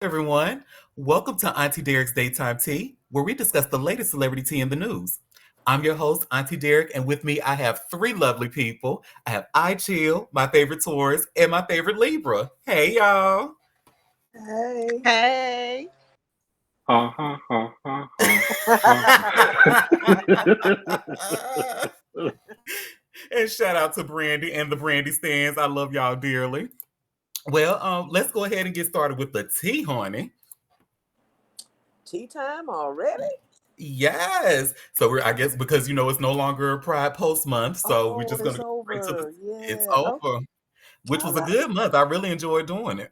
everyone. Welcome to Auntie Derek's Daytime Tea, where we discuss the latest celebrity tea in the news. I'm your host, Auntie Derek, and with me I have three lovely people. I have I Chill, my favorite Taurus, and my favorite Libra. Hey, y'all. Hey. Hey. Ha ha ha ha ha ha. And shout out to Brandy and the Brandy stands. I love y'all dearly. Well, let's go ahead and get started with the tea, honey. Tea time already? Yes. So I guess because it's no longer Pride Post Month, so we're Oh, just gonna it's go straight to the. over. It's Yeah. Okay. over, which All was a right. good month. I really enjoyed doing it.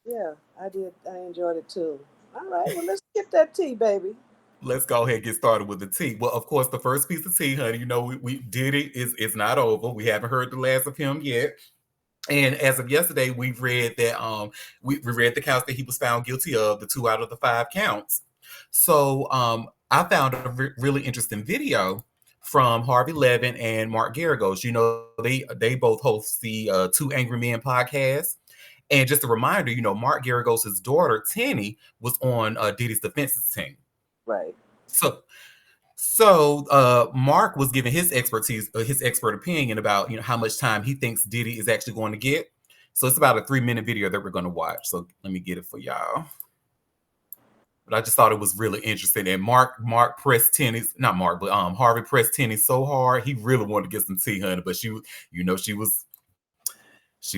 Yeah, I did. I enjoyed it too. All right. Well, let's get that tea, baby. Let's go ahead and get started with the tea. Well, of course, the first piece of tea, honey. We did it. It's not over. We haven't heard the last of him yet. And as of yesterday, we've read that we read the counts that he was found guilty of, the 2 out of the 5 counts. So I found a really interesting video from Harvey Levin and Mark Garagos. They both host the Two Angry Men podcast. And just a reminder, Mark Garagos' daughter Tenny was on Diddy's defense team. Right. So Mark was giving his expertise, his expert opinion about how much time he thinks Diddy is actually going to get. So it's about a 3-minute video that we're going to watch. So let me get it for y'all. But I just thought it was really interesting. And Mark pressed Tenny's, not Mark, but Harvey pressed Tenny so hard he really wanted to get some tea, honey. But she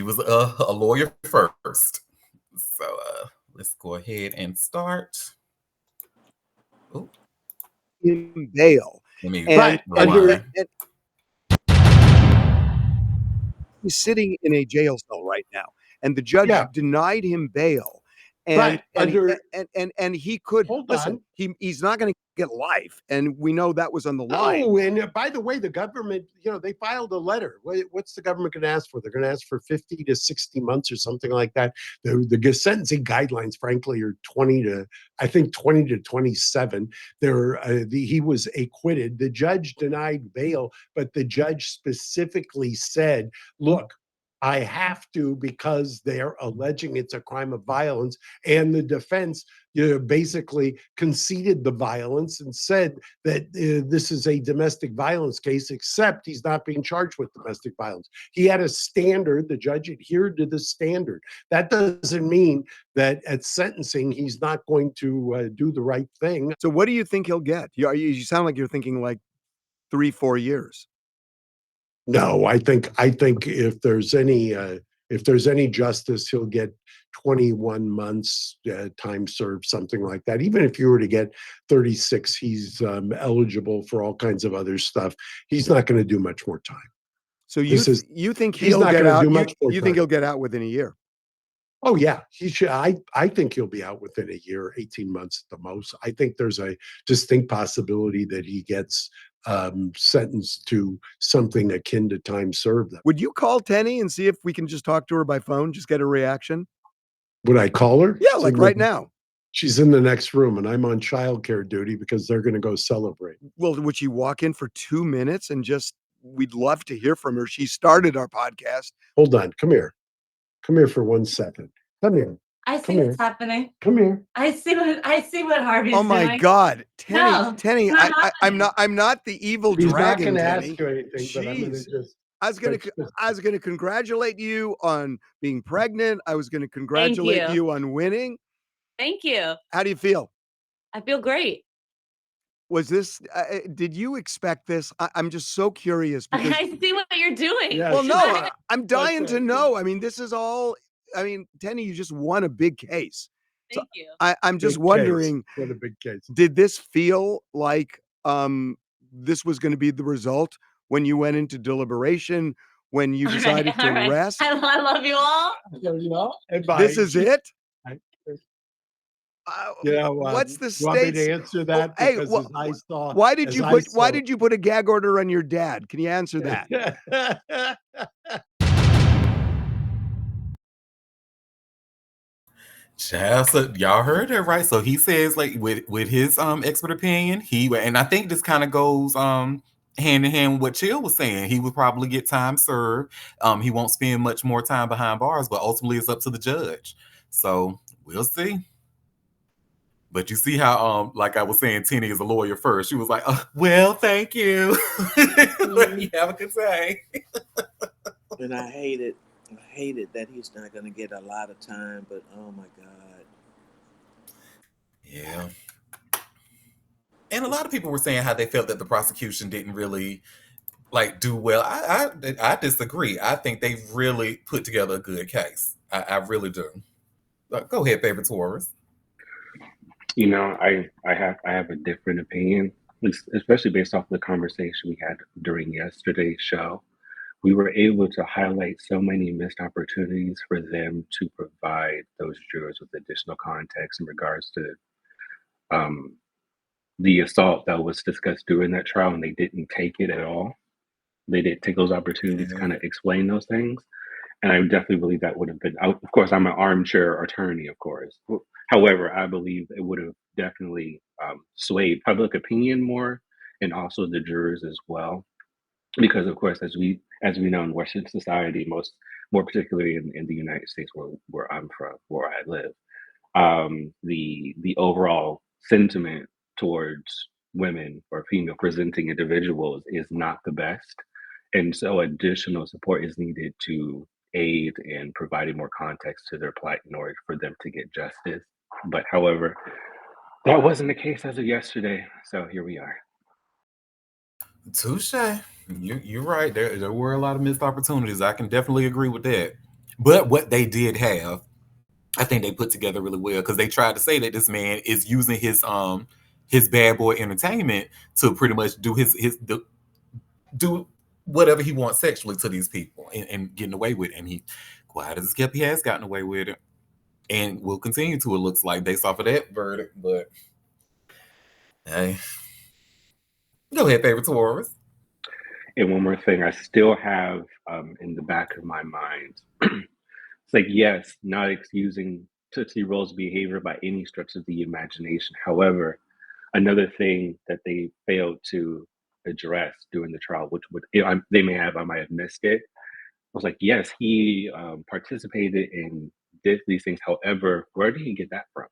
was a lawyer first. So let's go ahead and start. Oh. In bail. And he's sitting in a jail cell right now, and the judge denied him bail. And he could listen. He's not going to get life, and we know that was on the line. Oh, and by the way, the government, they filed a letter. What's the government going to ask for? They're going to ask for 50 to 60 months or something like that. The sentencing guidelines, frankly, are 20 to 27. He was acquitted. The judge denied bail, but the judge specifically said, "Look, I have to because they're alleging it's a crime of violence." And the defense basically conceded the violence and said that this is a domestic violence case, except he's not being charged with domestic violence. He had a standard. The judge adhered to the standard. That doesn't mean that at sentencing, he's not going to do the right thing. So what do you think he'll get? You sound like you're thinking like 3-4 years. No, I think if there's any justice, he'll get 21 months time served, something like that. Even if you were to get 36, he's eligible for all kinds of other stuff. He's not going to do much more time. So you think he'll get out? You think he'll get out within a year? Oh yeah, he should. I think he'll be out within a year, 18 months at the most. I think there's a distinct possibility that he gets sentenced to something akin to time served. Would you call Tenny and see if we can just talk to her by phone, just get a reaction? Would I call her? Yeah, like right now. She's in the next room and I'm on childcare duty because they're going to go celebrate. Well, would she walk in for 2 minutes and we'd love to hear from her. She started our podcast. Hold on. Come here. Come here for 1 second. Come here. I see what's happening. Come here. I see what Harvey's doing. Oh my God, Tenny! No, I'm not the evil dragon. He's not going to Tenny. ask you anything, but I'm going to just. I was gonna congratulate you on being pregnant. I was gonna congratulate you on winning. Thank you. How do you feel? I feel great. Was this? Did you expect this? I'm just so curious. Because, I see what you're doing. Yeah, well, no, I'm dying to know. I mean, this is all. I mean, Tenny, you just won a big case. Thank you. I'm just wondering. What a big case. Did this feel like this was going to be the result when you went into deliberation? When you decided to rest? I love you all. This is it. What's the state? Want me state? to answer that? Hey, because I saw. Why did you put a gag order on your dad? Can you answer that? Child, so y'all heard it right. So he says, like, with his expert opinion, and I think this kind of goes hand in hand with what Chill was saying. He would probably get time served. He won't spend much more time behind bars, but ultimately it's up to the judge. So we'll see. But you see how, like I was saying, Tina is a lawyer first. She was like, well, thank you. You have a good day. And I hated that he's not going to get a lot of time, but oh my God. Yeah. And a lot of people were saying how they felt that the prosecution didn't really do well. I disagree. I think they really put together a good case. I really do. Go ahead, favorite Taurus. You know, I have a different opinion, especially based off the conversation we had during yesterday's show. We were able to highlight so many missed opportunities for them to provide those jurors with additional context in regards to um, the assault that was discussed during that trial, and they didn't take it at all. They didn't take those opportunities to kind of explain those things. And I definitely believe that would have been, of course, I'm an armchair attorney, of course. However, I believe it would have definitely swayed public opinion more and also the jurors as well. Because, of course, as we know in Western society, more particularly in the United States where I'm from, where I live, the overall sentiment towards women or female presenting individuals is not the best. And so additional support is needed to aid in providing more context to their plight in order for them to get justice. But however, that wasn't the case as of yesterday. So here we are. Touche. You're right. There were a lot of missed opportunities. I can definitely agree with that. But what they did have, I think they put together really well, because they tried to say that this man is using his bad boy entertainment to pretty much do whatever he wants sexually to these people and getting away with it. And he, quiet as kept, he has gotten away with it and will continue to, it looks like, based off of that verdict. But hey, go ahead, favorite Taurus. And one more thing, I still have in the back of my mind, it's like, yes, not excusing Tootsie Roll's behavior by any stretch of the imagination. However, another thing that they failed to address during the trial, which they may have, I might have missed it, was like, yes, he participated in these things. However, where did he get that from?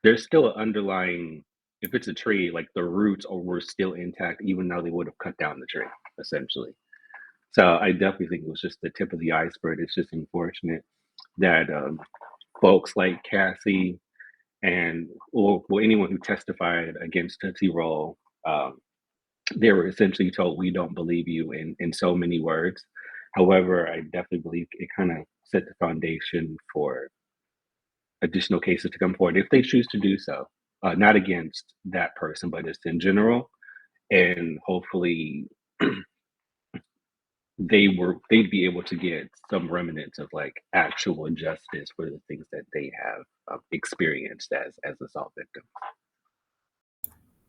There's still an underlying, if it's a tree, like the roots were still intact, even though they would have cut down the tree, essentially. So I definitely think it was just the tip of the iceberg. It's just unfortunate that folks like Cassie and or anyone who testified against Tootsie Roll, they were essentially told, "We don't believe you," in so many words. However, I definitely believe it kind of set the foundation for additional cases to come forward if they choose to do so, not against that person, but just in general. And hopefully, they'd be able to get some remnants of like actual justice for the things that they have experienced as assault victims.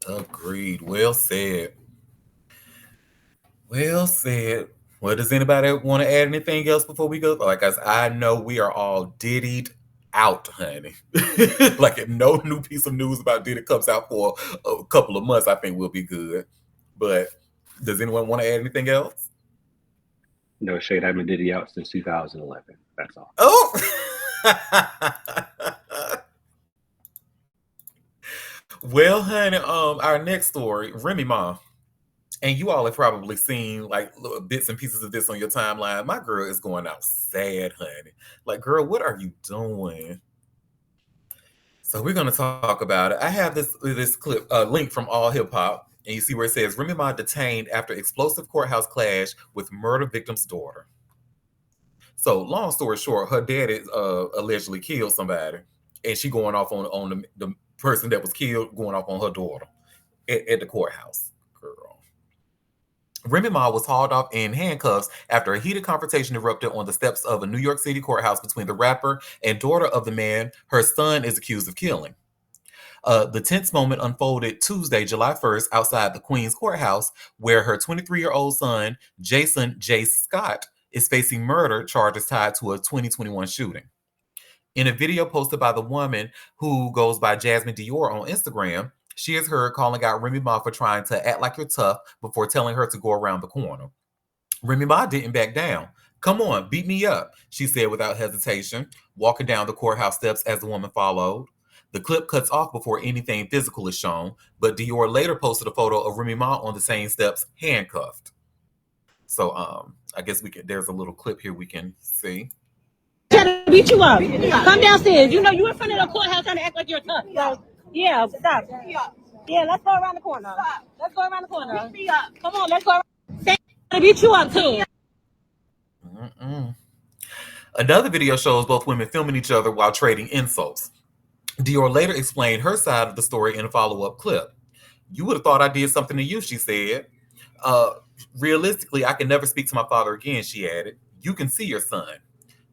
Agreed. Well said. Well said. Well, does anybody want to add anything else before we go? Like, as I know we are all diddied out, honey. Like, if no new piece of news about Diddy comes out for a couple of months, I think we'll be good. But does anyone want to add anything else? No shade, I've been Diddy out since 2011. That's all. Oh! Well, honey, our next story, Remy Ma. And you all have probably seen like little bits and pieces of this on your timeline. My girl is going out sad, honey. Like, girl, what are you doing? So we're gonna talk about it. I have this clip link from All Hip Hop, and you see where it says Remy Ma detained after explosive courthouse clash with murder victim's daughter. So long story short, her daddy allegedly killed somebody, and she going off on the person that was killed, going off on her daughter at the courthouse. Girl. Remy Ma was hauled off in handcuffs after a heated confrontation erupted on the steps of a New York City courthouse between the rapper and daughter of the man her son is accused of killing. The tense moment unfolded Tuesday, July 1st, outside the Queens courthouse, where her 23-year-old son, Jason J. Scott, is facing murder charges tied to a 2021 shooting. In a video posted by the woman who goes by Jasmine Dior on Instagram, she is heard calling out Remy Ma for trying to act like you're tough before telling her to go around the corner. Remy Ma didn't back down. "Come on, beat me up," she said without hesitation, walking down the courthouse steps as the woman followed. The clip cuts off before anything physical is shown, but Dior later posted a photo of Remy Ma on the same steps, handcuffed. So I guess there's a little clip here we can see. Trying to beat you up. Come downstairs. You know you in front of the courthouse trying to act like you're tough. So, yeah, stop. Yeah, let's go around the corner. Let's go around the corner. Come on, let's go around. Trying to beat you up too. Another video shows both women filming each other while trading insults. Dior later explained her side of the story in a follow-up clip. You would have thought I did something to you, she said. Realistically, I can never speak to my father again, she added. You can see your son.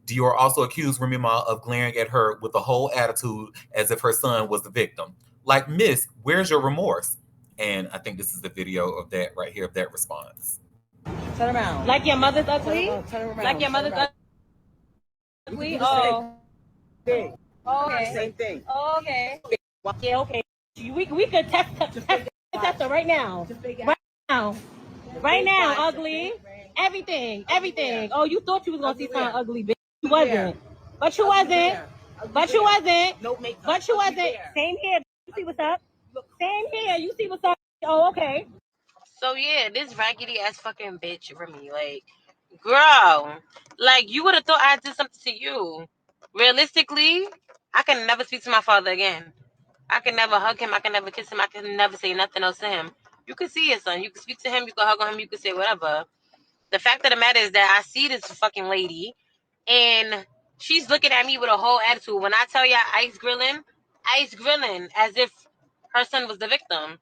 Dior also accused Remy Ma of glaring at her with a whole attitude as if her son was the victim. Like, miss, where's your remorse? And I think this is the video of that right here, of that response. Turn around. Like your mother's ugly? Turn around. Like your mother's ugly? Oh. Thing. Okay. Same thing. Okay. Yeah, okay. We could test her right now. Right now. Right now, ugly. Everything. Oh, you thought you was gonna see something ugly, bitch. You wasn't. But you wasn't. But you wasn't. But you wasn't. Same here. You see what's up? Same here. You see what's up? Oh, okay. So yeah, this raggedy ass fucking bitch, Remy, like, girl, like, you would have thought I did something to you. Realistically, I can never speak to my father again. I can never hug him. I can never kiss him. I can never say nothing else to him. You can see your son. You can speak to him. You can hug on him. You can say whatever. The fact of the matter is that I see this fucking lady, and she's looking at me with a whole attitude. When I tell y'all ice grilling, as if her son was the victim.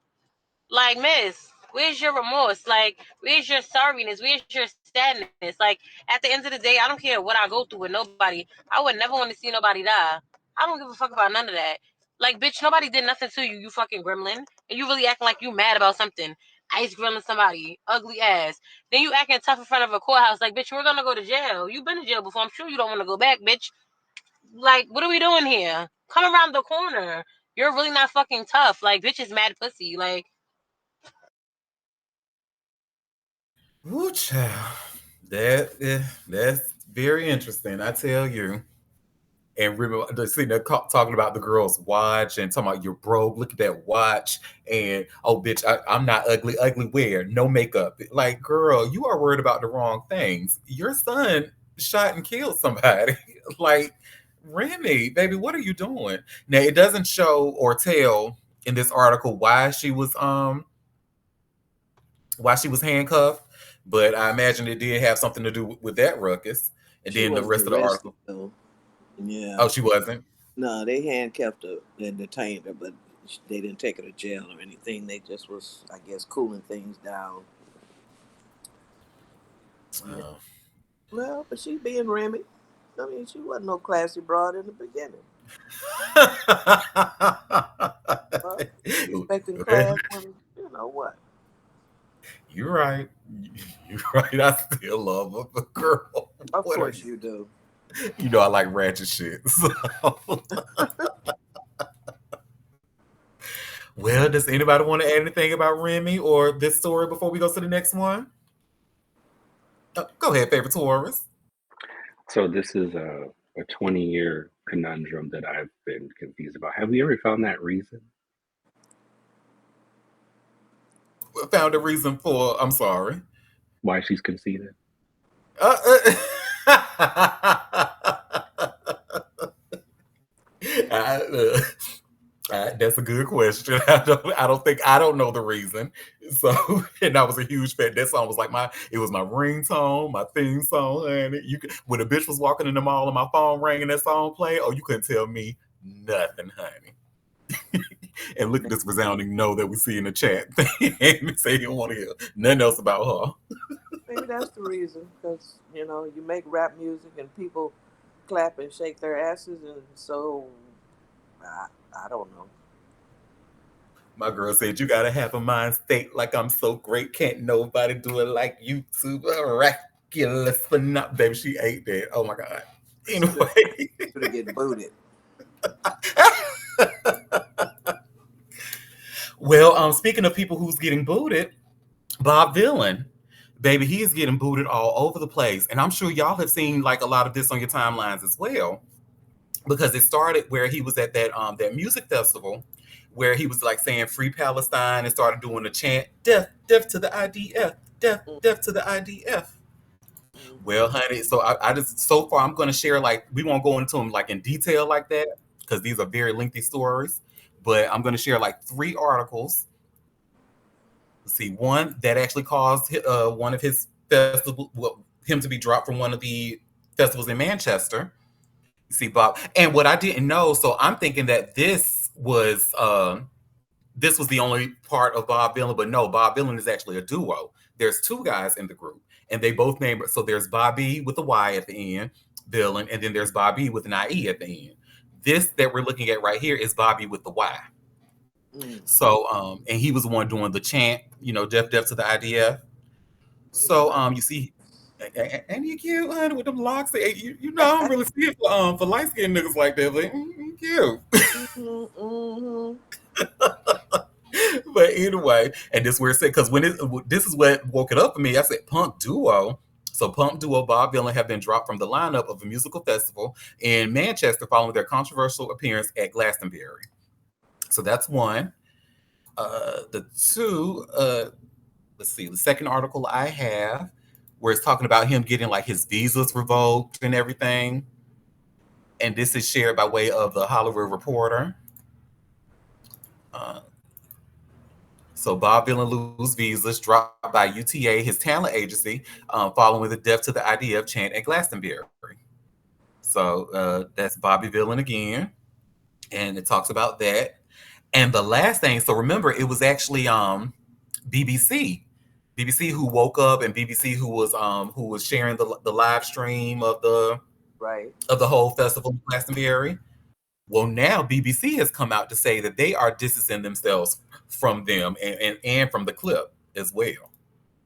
Like, miss, where's your remorse? Like, where's your sorriness? Where's your sadness? Like, at the end of the day, I don't care what I go through with nobody. I would never want to see nobody die. I don't give a fuck about none of that. Like, bitch, nobody did nothing to you, you fucking gremlin. And you really acting like you mad about something. Ice grilling somebody. Ugly ass. Then you acting tough in front of a courthouse. Like, bitch, we're gonna go to jail. You've been to jail before. I'm sure you don't want to go back, bitch. Like, what are we doing here? Come around the corner. You're really not fucking tough. Like, bitch is mad pussy. Like, Woo, child. That's very interesting, I tell you. And remember, they're sitting there talking about the girl's watch and talking about you're broke. Look at that watch. And oh, bitch, I'm not ugly. Ugly where? No makeup. Like, girl, you are worried about the wrong things. Your son shot and killed somebody. Like, Remy, baby, what are you doing? Now, it doesn't show or tell in this article why she was handcuffed, but I imagine it did have something to do with that ruckus. And then the rest of the article. Though. Yeah. Oh, she wasn't? No, they handcuffed her and detained her, but they didn't take her to jail or anything. They just was, I guess, cooling things down. Oh. Well, but she being Remy. I mean, she wasn't no classy broad in the beginning. Well, expecting class when, you know what? You're right. You're right. I still love her, girl. Of course you do. You know I like ratchet shit. So. Well, does anybody want to add anything about Remy or this story before we go to the next one? Go ahead, favorite Taurus. So this is a 20-year conundrum that I've been confused about. Have we ever found that reason? Found a reason for, I'm sorry. Why she's conceited? That's a good question. I don't know the reason. So, and I was a huge fan. That song was like it was my ringtone, my theme song, honey. When a bitch was walking in the mall and my phone rang and that song played, oh, you couldn't tell me nothing, honey. And look at this resounding no that we see in the chat. And say you don't want to hear nothing else about her. Maybe that's the reason, because you make rap music and people clap and shake their asses, and so I don't know. My girl said you gotta have a mind state like I'm so great, can't nobody do it like you too. Miraculous, but not, baby. She ate that. Oh my god. Anyway, gonna get booted. Well, speaking of people who's getting booted, Bob Dylan, baby, he is getting booted all over the place. And I'm sure y'all have seen like a lot of this on your timelines as well. because it started where he was at that music festival where he was like saying free Palestine and started doing the chant death death to the IDF, death death to the IDF. Mm-hmm. Well, honey, so I just so far I'm going to share, like, we won't go into them like in detail like that because these are very lengthy stories, but I'm going to share like three articles. Let's see, one that actually caused one of his festival, well, him to be dropped from one of the festivals in Manchester. You see, Bob, and what I didn't know, so I'm thinking that this was the only part of Bob Dylan, but no, Bob Dylan is actually a duo. There's two guys in the group, and they both name it. So there's Bobby with the Y at the end, Dylan, and then there's Bobby with an IE at the end. This that we're looking at right here is Bobby with the Y. Mm. So, and he was the one doing the chant, death, death to the IDF. Look at So, that. you see, and you cute, honey, with them locks. I don't really see it for light skinned niggas like that, but cute. Mm-hmm, mm-hmm. But anyway, and this is where it said, because this is what woke it up for me. I said Punk Duo. So Punk Duo Bob Dylan have been dropped from the lineup of a musical festival in Manchester following their controversial appearance at Glastonbury. So that's one. The two, let's see, the second article I have, where it's talking about him getting like his visas revoked and everything. And this is shared by way of the Hollywood Reporter. Uh, So Bob Dylan lose visas dropped by UTA, his talent agency, following the death to the idea of chant at Glastonbury. So that's Bobby Dylan again, and it talks about that. And the last thing, so remember, it was actually BBC, BBC who woke up, and BBC who was sharing the live stream Right. of the whole festival of Glastonbury. Well, now BBC has come out to say that they are distancing themselves from them and from the clip as well.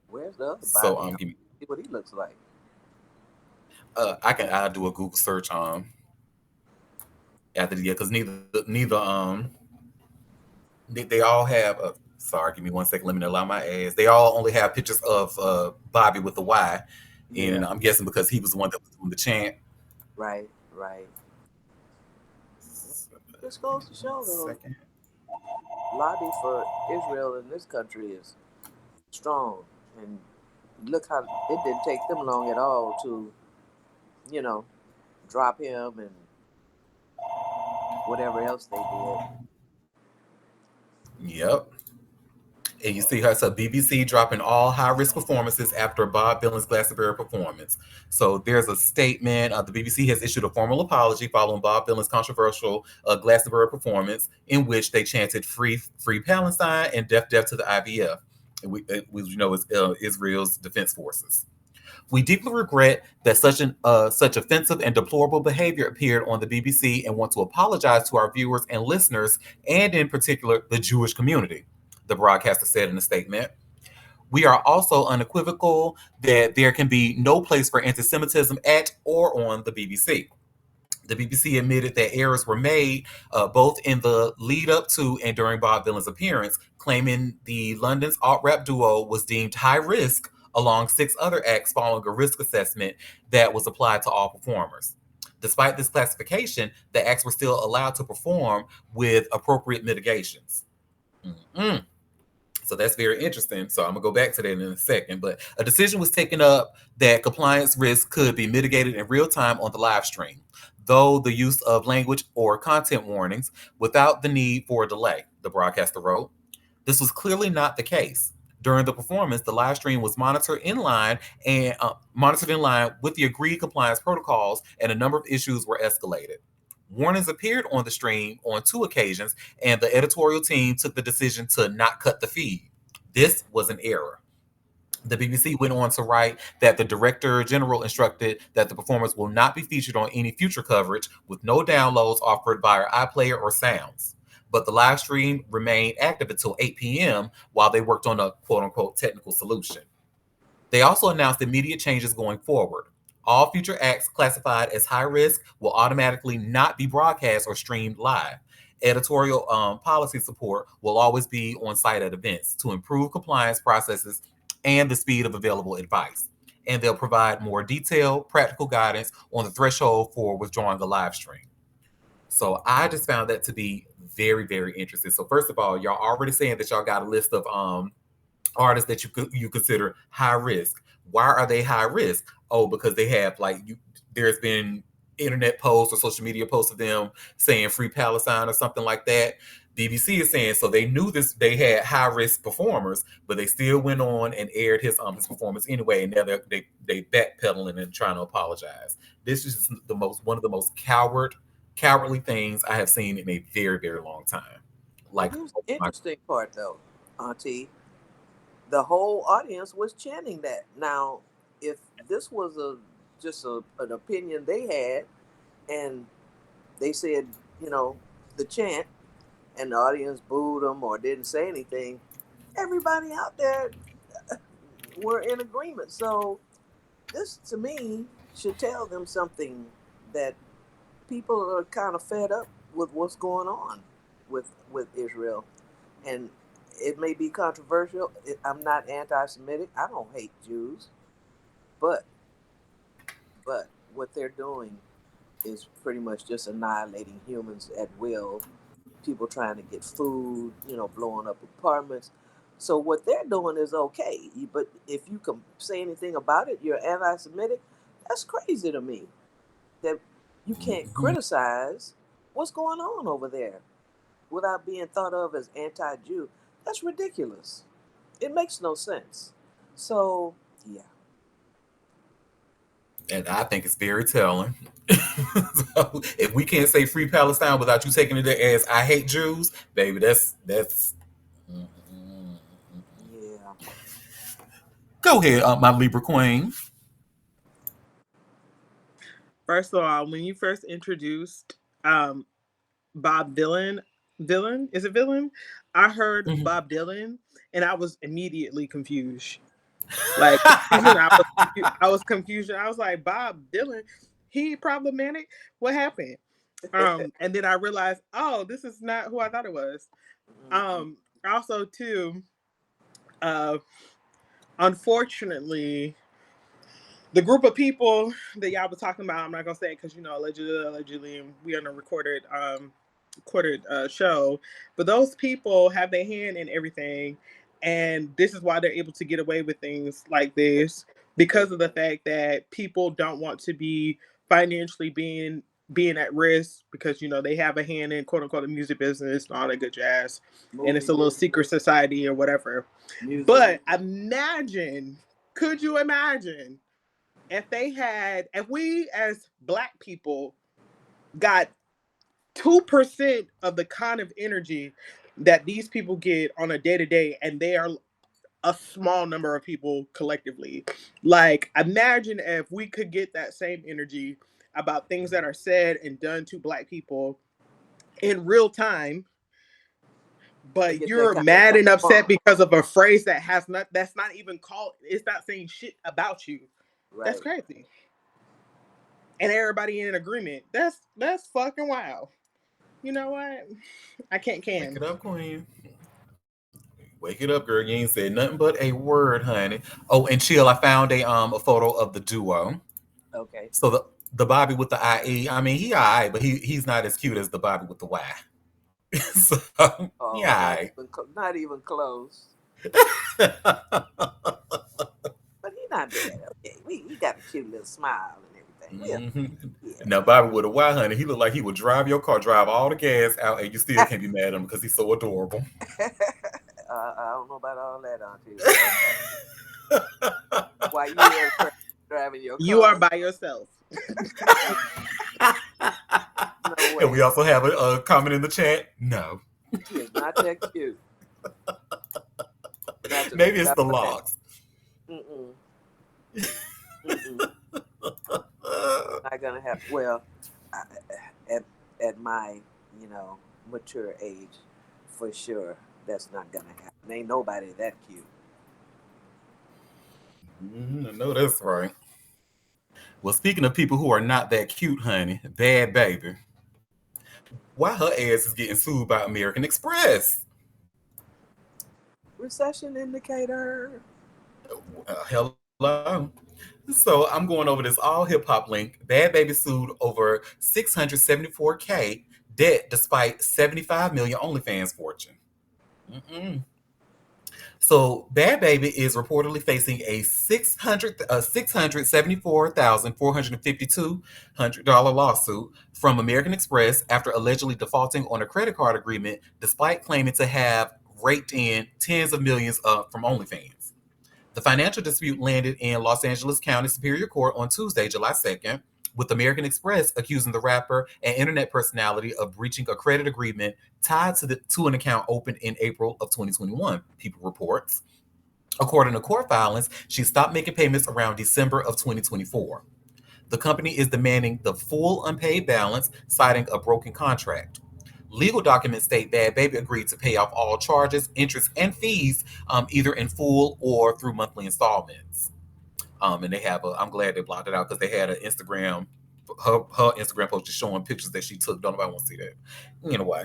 Where's the other So Bobby? give me See what he looks like. I'll do a Google search after the year because neither they all have sorry, give me 1 second, let me allow my ass. They all only have pictures of Bobby with the Y. Yeah. And I'm guessing because he was the one that was doing the chant. Right. Right. This goes to show, though, Second. lobby for Israel in this country is strong, and look how it didn't take them long at all to, you know, drop him and whatever else they did. Yep. And you see her, so BBC dropping all high risk performances after Bob Dylan's Glastonbury performance. So there's a statement. The BBC has issued a formal apology following Bob Dylan's controversial Glastonbury performance, in which they chanted "Free Palestine" and "Death, Death to the IVF," you know, is Israel's defense forces. We deeply regret that such offensive and deplorable behavior appeared on the BBC and want to apologize to our viewers and listeners, and in particular the Jewish community, the broadcaster said in a statement. We are also unequivocal that there can be no place for anti Semitism at or on the BBC. The BBC admitted that errors were made both in the lead up to and during Bob Dylan's appearance, claiming the London's alt rap duo was deemed high risk along six other acts following a risk assessment that was applied to all performers. Despite this classification, the acts were still allowed to perform with appropriate mitigations. Mm-mm. So that's very interesting. So I'm gonna go back to that in a second. But a decision was taken up that compliance risk could be mitigated in real time on the live stream, though the use of language or content warnings without the need for a delay, the broadcaster wrote. This was clearly not the case. During the performance, the live stream was monitored in line with the agreed compliance protocols, and a number of issues were escalated. Warnings appeared on the stream on two occasions, and the editorial team took the decision to not cut the feed. This was an error. The BBC went on to write that the Director General instructed that the performance will not be featured on any future coverage, with no downloads offered via iPlayer or Sounds. But the live stream remained active until 8 p.m. while they worked on a quote unquote technical solution. They also announced immediate changes going forward. All future acts classified as high risk will automatically not be broadcast or streamed live. Editorial policy support will always be on site at events to improve compliance processes and the speed of available advice. And they'll provide more detailed, practical guidance on the threshold for withdrawing a live stream. So I just found that to be very, very interesting. So first of all, y'all already saying that y'all got a list of artists that you consider high risk. Why are they high risk? Oh, because they have there's been internet posts or social media posts of them saying free Palestine or something like that. BBC is saying so they knew this they had high risk performers, but they still went on and aired his performance anyway. And now they backpedaling and trying to apologize. This is the most one of the most cowardly things I have seen in a very, very long time. But Like, here's oh the my, interesting part, though, Auntie. The whole audience was chanting that. Now, if this was an opinion they had, and they said, you know, the chant, and the audience booed them or didn't say anything, everybody out there were in agreement. So this, to me, should tell them something that people are kind of fed up with what's going on with Israel, and it may be controversial. I'm not anti-Semitic. I don't hate Jews, but what they're doing is pretty much just annihilating humans at will. People trying to get food, blowing up apartments. So what they're doing is okay, but if you can say anything about it, you're anti-Semitic. That's crazy to me. That you can't criticize what's going on over there without being thought of as anti-Jew. That's ridiculous. It makes no sense. So, yeah. and I think it's very telling. So if we can't say free Palestine without you taking it as I hate Jews, baby, that's. Yeah. Go ahead, my Libra queen. First of all, when you first introduced Bob Dylan, is it Villain? I heard Mhm. Bob Dylan, and I was immediately confused. Like confusion, I was confused. I was like, Bob Dylan, he problematic. What happened? And then I realized, oh, this is not who I thought it was. Also, too, uh, unfortunately, the group of people that y'all was talking about, I'm not gonna say because allegedly, we on a recorded show, but those people have their hand in everything, and this is why they're able to get away with things like this because of the fact that people don't want to be financially being at risk because they have a hand in quote unquote the music business and all that good jazz, and it's a little secret society or whatever. Music. But could you imagine if we as Black people got 2% of the kind of energy that these people get on a day to day, and they are a small number of people collectively. Like, imagine if we could get that same energy about things that are said and done to Black people in real time, but you're mad and upset because of a phrase that's not even called, it's not saying shit about you. Right. That's crazy. And everybody in agreement. That's fucking wild. You know what? I can't Wake it up, queen. Wake it up, girl. You ain't said nothing but a word, honey. Oh, and chill. I found a photo of the duo. Okay. So the Bobby with the IE. I mean, he alright, but he's not as cute as the Bobby with the Y. So yeah, not even close. But he's not bad. Okay, he got a cute little smile and everything. Yeah. Now Bobby with a Y, honey, he looked like he would drive your car, drive all the gas out, and you still can't be mad at him because he's so adorable. I don't know about all that, Auntie. Why you driving your car? You are by yourself. No way. And we also have a comment in the chat. No. He is not that cute. Maybe it's the locks. Not gonna happen. Well, at my mature age, for sure, that's not gonna happen. Ain't nobody that cute. I know that's right. Well, speaking of people who are not that cute, honey, Bad Baby. Why her ass is getting sued by American Express? Recession indicator. Hello. So I'm going over this all hip hop link. Bad Baby sued over $674K debt despite 75 million OnlyFans fortune. Mm-mm. So Bad Baby is reportedly facing a $674,452 lawsuit from American Express after allegedly defaulting on a credit card agreement, despite claiming to have raked in tens of millions from OnlyFans. The financial dispute landed in Los Angeles County Superior Court on Tuesday, July 2nd, with American Express accusing the rapper and internet personality of breaching a credit agreement tied to an account opened in April of 2021, People reports. According to court filings, she stopped making payments around December of 2024. The company is demanding the full unpaid balance, citing a broken contract. Legal documents state Bad Baby agreed to pay off all charges, interest, and fees, either in full or through monthly installments. And they have I'm glad they blocked it out because they had an Instagram, her Instagram post just showing pictures that she took. Don't nobody want to see that. Anyway,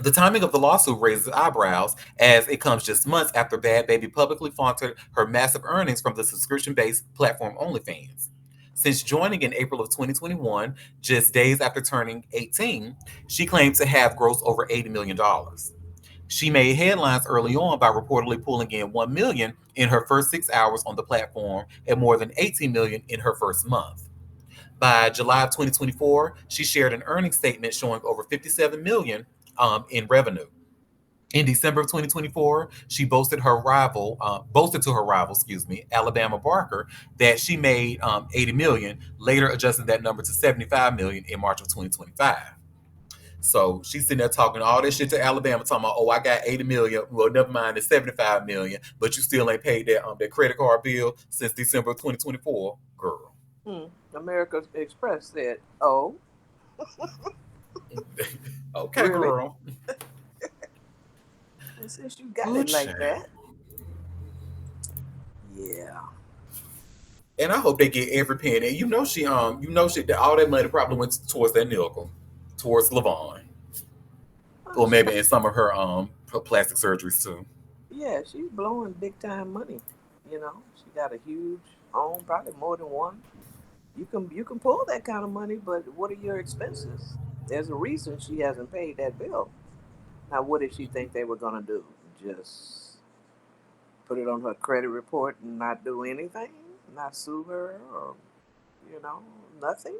the timing of the lawsuit raises eyebrows as it comes just months after Bad Baby publicly flaunted her massive earnings from the subscription-based platform OnlyFans. Since joining in April of 2021, just days after turning 18, she claimed to have grossed over $80 million. She made headlines early on by reportedly pulling in $1 million in her first 6 hours on the platform and more than $18 million in her first month. By July of 2024, she shared an earnings statement showing over $57 million in revenue. In December of 2024, she boasted to her rival, Alabama Barker, that she made 80 million, later adjusting that number to 75 million in March of 2025. So she's sitting there talking all this shit to Alabama, talking about, oh, I got 80 million. Well, never mind, it's 75 million, but you still ain't paid that credit card bill since December of 2024, girl. American Express said, "Oh, okay, really? Girl." And since you got it like that, yeah." And I hope they get every penny. You know she all that money probably went towards that nickel, towards Levon, or maybe in some of her plastic surgeries too. Yeah, she's blowing big time money. You know, she got a huge home, probably more than one. You can pull that kind of money, but what are your expenses? There's a reason she hasn't paid that bill. Now, what did she think they were gonna do? Just put it on her credit report and not do anything? Not sue her or nothing?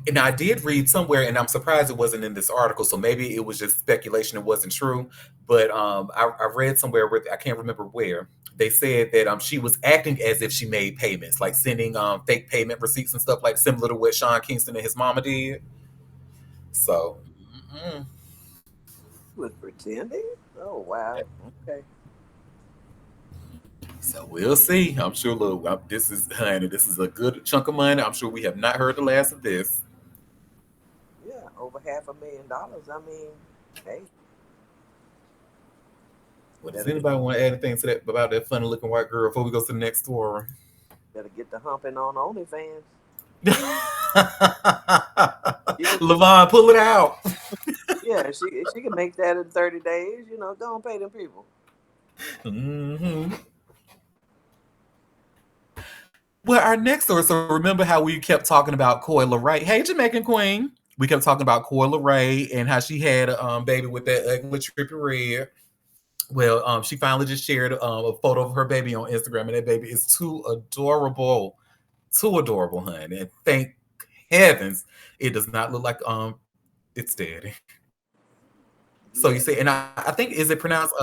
And I did read somewhere, and I'm surprised it wasn't in this article. So maybe it was just speculation; it wasn't true. But I read somewhere where I can't remember where they said that she was acting as if she made payments, like sending fake payment receipts and stuff, like similar to what Sean Kingston and his mama did. So. Mm-mm. Was pretending? Oh wow. Okay. So we'll see. I'm sure. Look, this is a good chunk of money. I'm sure we have not heard the last of this. Yeah, over $500,000. I mean, hey. Well, does anybody want to add anything to that about that funny looking white girl before we go to the next story? Better get the humping on OnlyFans. Levon, pull it out. Yeah, she can make that in 30 days. Don't pay them people. Mm-hmm. Well, our next story. So remember how we kept talking about Coi Leray? Hey, Jamaican Queen. We kept talking about Coi Leray and how she had a baby with that ugly trippy red. Well, she finally just shared a photo of her baby on Instagram, and that baby is too adorable, honey. And thank heavens, it does not look like its daddy. So you see, and I think, is it pronounced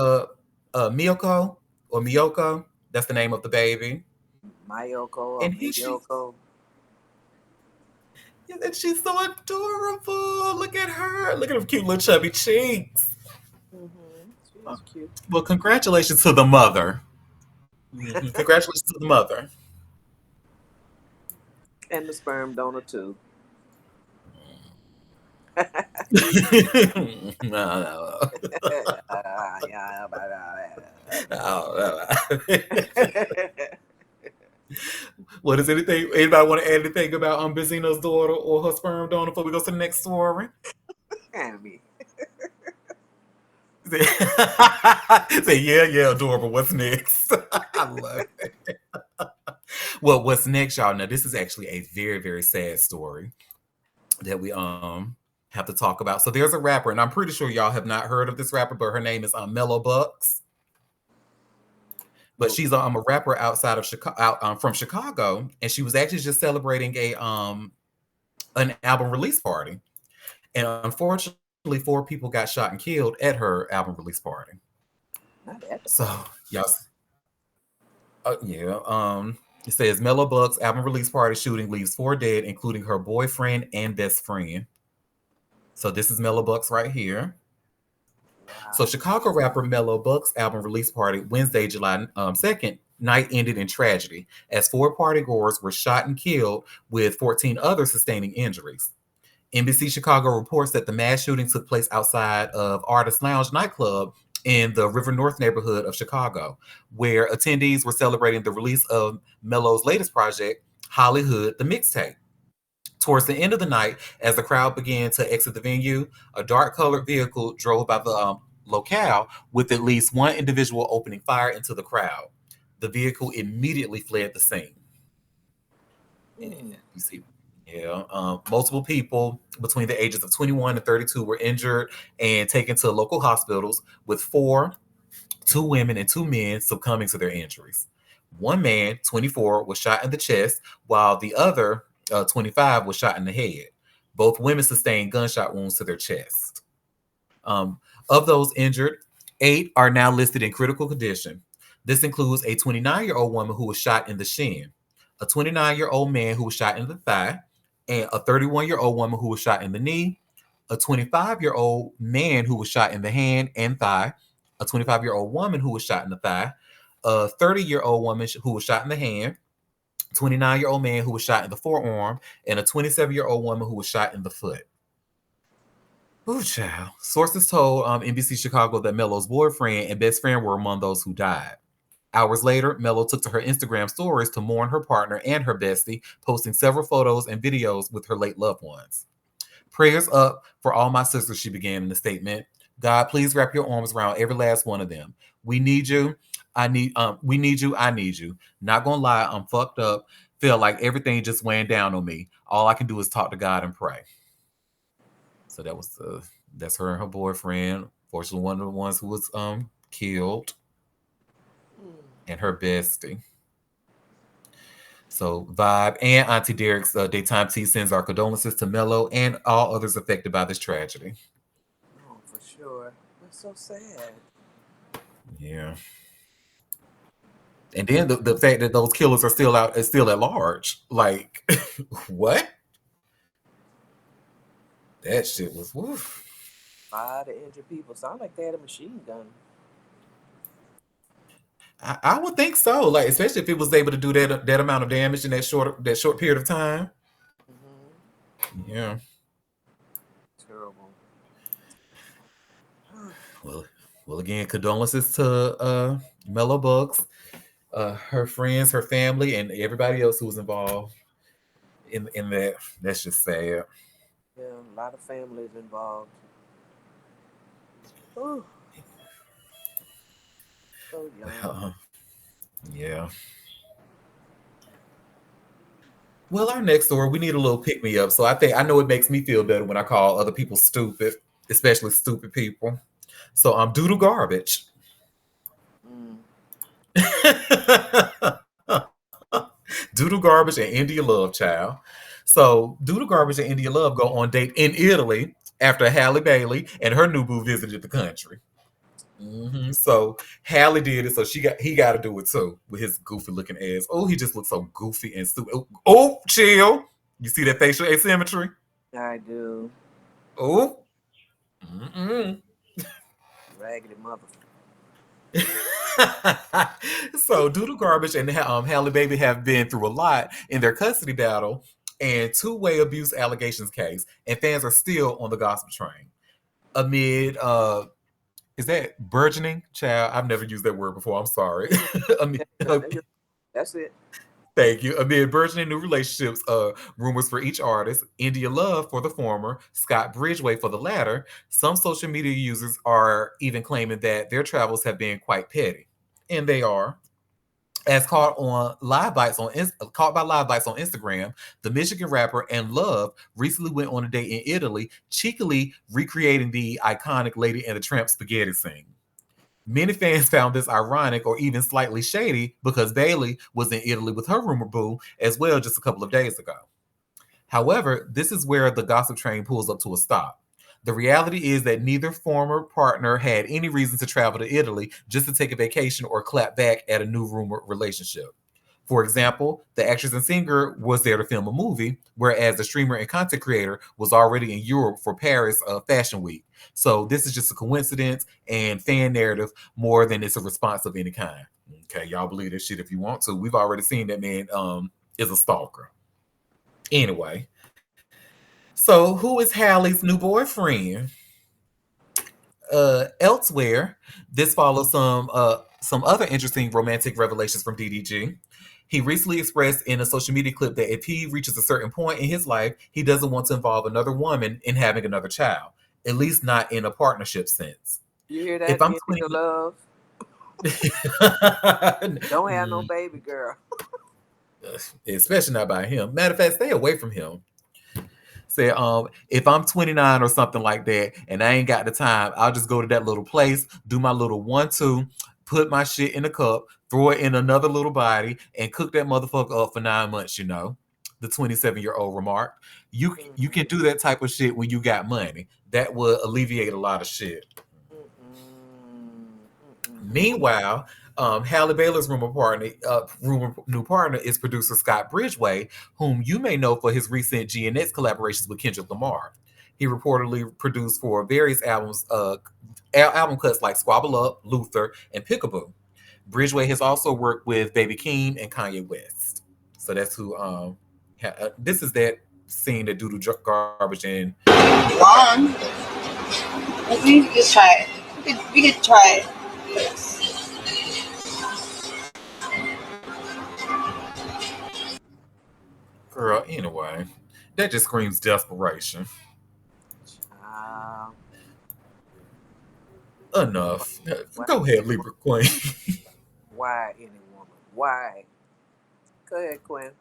Miyoko or Miyoko? That's the name of the baby. Mayoko or Miyoko. And she's so adorable. Look at her. Look at her cute little chubby cheeks. She's cute. Well, congratulations to the mother. Congratulations to the mother. And the sperm donor too. What does anybody want to add anything about Benzino's daughter or her sperm donor before we go to the next story? Abby. Say, yeah, adorable. What's next? I love it. Well, what's next, y'all? Now, this is actually a very, very sad story that we have to talk about. So there's a rapper, and I'm pretty sure y'all have not heard of this rapper, but her name is Mellow Bucks. But she's a rapper outside of Chicago, from Chicago, and she was actually just celebrating an album release party. And unfortunately, 4 people got shot and killed at her album release party. Not at the So, party. y'all, yeah. It says Mellow Bucks album release party shooting leaves 4 dead, including her boyfriend and best friend. So this is Mellow Bucks right here. So Chicago rapper Mellow Bucks album release party Wednesday, July 2nd, night ended in tragedy as 4 partygoers were shot and killed with 14 others sustaining injuries. NBC Chicago reports that the mass shooting took place outside of Artist Lounge nightclub in the River North neighborhood of Chicago, where attendees were celebrating the release of Mello's latest project, Hollywood, the mixtape. Towards the end of the night, as the crowd began to exit the venue, a dark-colored vehicle drove by the locale with at least one individual opening fire into the crowd. The vehicle immediately fled the scene. And you see, multiple people between the ages of 21 and 32 were injured and taken to local hospitals, with 2 women and 2 men succumbing to their injuries. One man, 24, was shot in the chest, while the other, 25, was shot in the head. Both women sustained gunshot wounds to their chest. Of those injured, 8 are now listed in critical condition. This includes a 29-year-old woman who was shot in the shin, a 29-year-old man who was shot in the thigh, and a 31-year-old woman who was shot in the knee, a 25-year-old man who was shot in the hand and thigh, a 25-year-old woman who was shot in the thigh, a 30-year-old woman who was shot in the hand, 29-year-old man who was shot in the forearm, and a 27-year-old woman who was shot in the foot. Ooh, child. Sources told NBC Chicago that Mello's boyfriend and best friend were among those who died. Hours later, Mello took to her Instagram stories to mourn her partner and her bestie, posting several photos and videos with her late loved ones. Prayers up for all my sisters, she began in the statement. God, please wrap your arms around every last one of them. We need you. We need you. I need you. Not gonna lie, I'm fucked up. Feel like everything just weighing down on me. All I can do is talk to God and pray. So that's her and her boyfriend. Fortunately, one of the ones who was killed, and her bestie. So Vibe and Auntie Derek's Daytime Tea sends our condolences to Mello and all others affected by this tragedy. Oh, for sure. That's so sad. Yeah. And then the fact that those killers are still at large. Like, what? That shit was woof. 5 injured people. Sound like they had a machine gun. I would think so. Like, especially if it was able to do that amount of damage in that short period of time. Mm-hmm. Yeah. Terrible. Well, again, condolences to Mellow Bucks, her friends, her family, and everybody else who was involved in that. That's just sad. Yeah, a lot of families involved. Ooh. So young. Yeah. Well, our next story, we need a little pick me up. So I know it makes me feel better when I call other people stupid, especially stupid people. So doodle garbage. Doodle Garbage and India Love, child. So Doodle Garbage and India Love go on date in Italy after Halle Bailey and her new boo visited the country. Mm-hmm. So Halle did it, so he got to do it too with his goofy looking ass. Oh, he just looks so goofy and stupid. Oh, chill. You see that facial asymmetry? I do. Oh. Raggedy mother. So Doodle Garbage and Halle Baby have been through a lot in their custody battle and two-way abuse allegations case, and fans are still on the gospel train amid is that burgeoning? Child, I've never used that word before. I'm sorry. That's it. Thank you. Amid burgeoning new relationships, rumors for each artist, India Love for the former, Scott Bridgeway for the latter, some social media users are even claiming that their travels have been quite petty. And they are. As caught by Live Bites on Instagram, the Michigan rapper and Love recently went on a date in Italy, cheekily recreating the iconic Lady and the Tramp spaghetti scene. Many fans found this ironic or even slightly shady because Bailey was in Italy with her rumor boo as well just a couple of days ago. However, this is where the gossip train pulls up to a stop. The reality is that neither former partner had any reason to travel to Italy just to take a vacation or clap back at a new rumored relationship. For example, the actress and singer was there to film a movie, whereas the streamer and content creator was already in Europe for Paris Fashion Week. So this is just a coincidence and fan narrative more than it's a response of any kind. Okay, y'all believe this shit if you want to. We've already seen that man is a stalker. Anyway, so who is Hallie's new boyfriend? Elsewhere, this follows some other interesting romantic revelations from DDG. He recently expressed in a social media clip that if he reaches a certain point in his life, he doesn't want to involve another woman in having another child, at least not in a partnership sense. You hear If that, I'm Andy the Love? 20, Don't have no baby girl. especially not by him. Matter of fact, stay away from him. Say, if I'm 29 or something like that, and I ain't got the time, I'll just go to that little place, do my little 1-2, put my shit in a cup, throw it in another little body, and cook that motherfucker up for 9 months. The 27-year-old remarked. You can do that type of shit when you got money. That would alleviate a lot of shit. Meanwhile, Halle Baylor's new partner is producer Scott Bridgway, whom you may know for his recent GNX collaborations with Kendrick Lamar. He reportedly produced for various albums, album cuts like Squabble Up, Luther, and Pickaboo. Bridgway has also worked with Baby Keem and Kanye West. So that's who. This is that scene that Doodle Garbage in. One. We could just try it. We could try it. Girl, anyway, that just screams desperation. Enough. Go ahead, Libra Queen. Why any woman? Why? Go ahead, Quinn.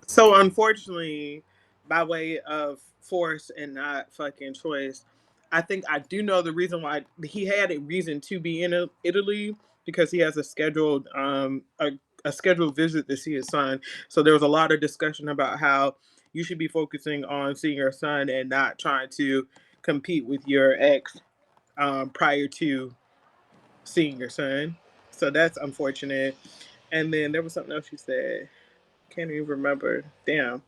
So unfortunately, by way of force and not fucking choice, I think I do know the reason why he had a reason to be in Italy because he has a scheduled a scheduled visit to see his son. So there was a lot of discussion about how you should be focusing on seeing your son and not trying to compete with your ex prior to seeing your son. So that's unfortunate. And then there was something else you said. Can't even remember. Damn.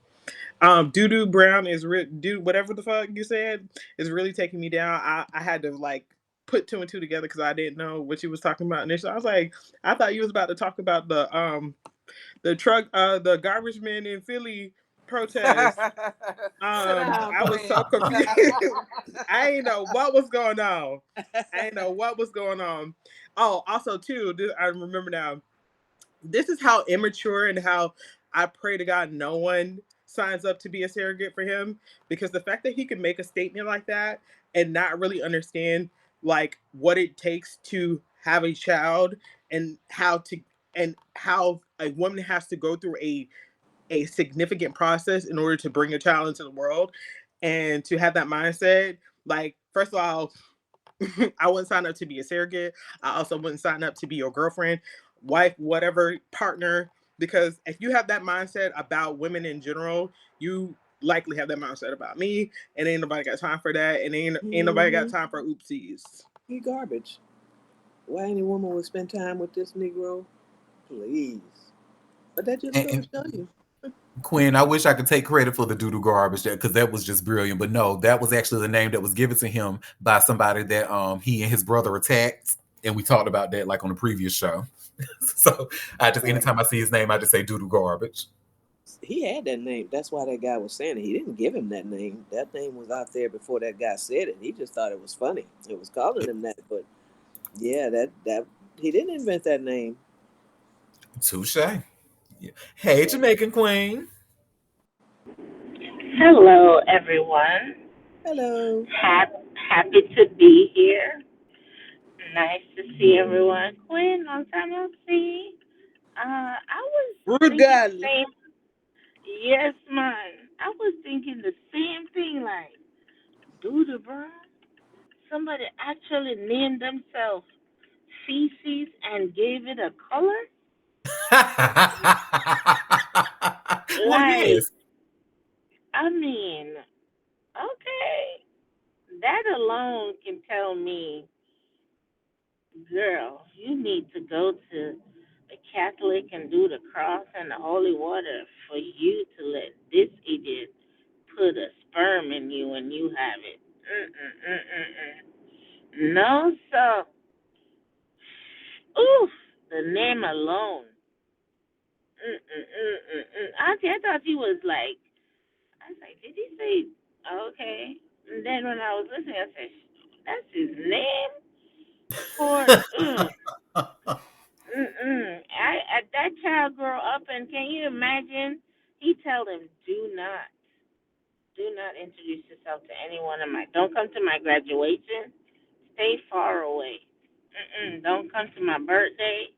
Doo Brown is dude. Whatever the fuck you said is really taking me down. I had to like put two and two together because I didn't know what you was talking about initially. I was like, I thought you was about to talk about the garbage men in Philly protest. I was so confused. I didn't know what was going on. Oh, also too, I remember now. This is how immature and how I pray to God no one signs up to be a surrogate for him, because the fact that he could make a statement like that and not really understand like what it takes to have a child and how a woman has to go through a significant process in order to bring a child into the world, and to have that mindset, like, first of all, I wouldn't sign up to be a surrogate. I also wouldn't sign up to be your girlfriend, wife, whatever, partner. Because if you have that mindset about women in general, you likely have that mindset about me. And ain't nobody got time for that. And ain't nobody got time for oopsies. He garbage. Why any woman would spend time with this Negro? Please. But that just goes to show you. Quinn, I wish I could take credit for the doodle garbage because that was just brilliant. But no, that was actually the name that was given to him by somebody that he and his brother attacked. And we talked about that like on the previous show. So I just, anytime I see his name, I just say doodle garbage. He had that name. That's why that guy was saying it. He didn't give him that name. That name was out there before that guy said it. He just thought it was funny. It was calling him that. But yeah, that he didn't invent that name. Touche. Hey, Jamaican Queen. Hello, everyone. Hello. Happy to be here. Nice to see everyone. Quinn, long time no see. I was thinking the Rugal. same. Yes, man. I was thinking the same thing. Like, dude, bro. Somebody actually named themselves feces and gave it a color. Well, Like, yes. I mean, okay, that alone can tell me, girl, you need to go to a Catholic and do the cross and the holy water for you to let this idiot put a sperm in you and you have it. Mm-mm-mm-mm-mm. No, sir. Oof, the name alone. Auntie, I thought he was like, I was like, did he say, okay? And then when I was listening, I said, that's his name for, that child grow up and can you imagine? He tell him, do not introduce yourself to anyone in my, don't come to my graduation. Stay far away. Don't come to my birthday.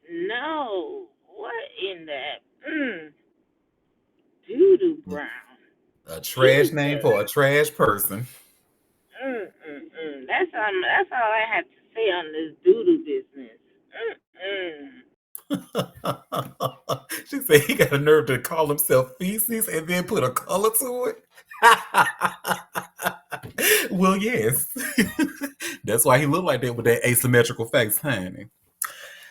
No. What in that? Doodoo Brown. A trash name Jesus. for a trash person. That's all I have to say on this doodoo business. Mm-mm. She said he got a nerve to call himself feces and then put a color to it. Well, yes. That's why he looked like that with that asymmetrical face, honey.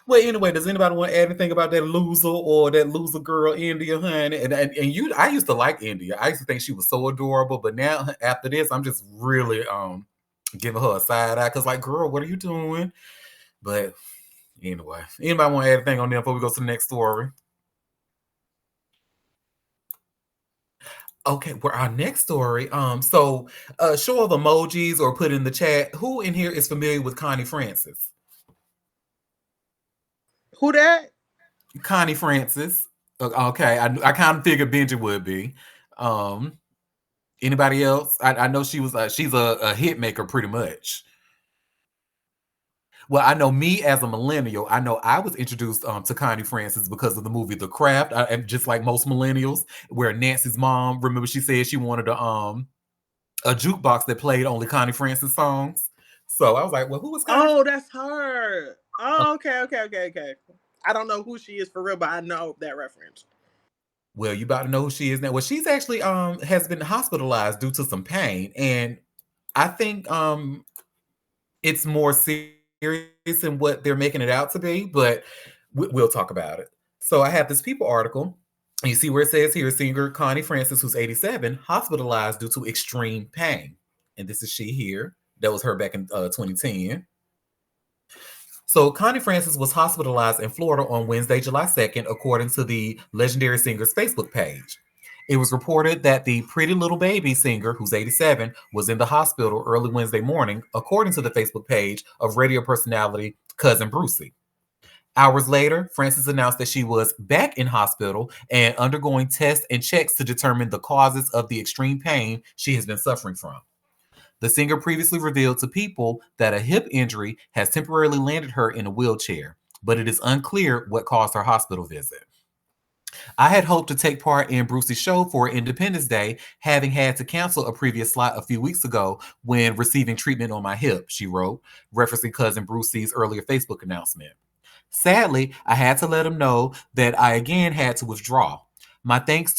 Well, anyway, does anybody want to add anything about that loser or that loser girl, India, honey? And you, I used to like India. I used to think she was so adorable, but now after this, I'm just really giving her a side eye because, like, girl, what are you doing? But anyway, anybody want to add anything on there before we go to the next story? Okay, well, our next story. Show of emojis or put in the chat. Who in here is familiar with Connie Francis? Who that? Connie Francis. Okay, I kind of figured Benji would be. Um, Anybody else? I know she was. She's a hit maker, pretty much. Well, I know me as a millennial. I know I was introduced to Connie Francis because of the movie The Craft, and just like most millennials, where Nancy's mom, remember, she said she wanted a jukebox that played only Connie Francis songs. So I was like, well, who was Connie? Oh, that's her. Oh, okay. I don't know who she is for real, but I know that reference. Well, you about to know who she is now. Well, she's actually has been hospitalized due to some pain, and I think it's more serious than what they're making it out to be. But we'll talk about it. So I have this People article. You see where it says here, singer Connie Francis, who's 87, hospitalized due to extreme pain, and this is she here. That was her back in 2010. So Connie Francis was hospitalized in Florida on Wednesday, July 2nd, according to the legendary singer's Facebook page. It was reported that the Pretty Little Baby singer, who's 87, was in the hospital early Wednesday morning, according to the Facebook page of radio personality Cousin Brucey. Hours later, Francis announced that she was back in hospital and undergoing tests and checks to determine the causes of the extreme pain she has been suffering from. The singer previously revealed to People that a hip injury has temporarily landed her in a wheelchair, but it is unclear what caused her hospital visit. I had hoped to take part in Bruce's show for Independence Day, having had to cancel a previous slot a few weeks ago when receiving treatment on my hip, she wrote, referencing cousin Brucey's earlier Facebook announcement. Sadly, I had to let him know that I again had to withdraw. My thanks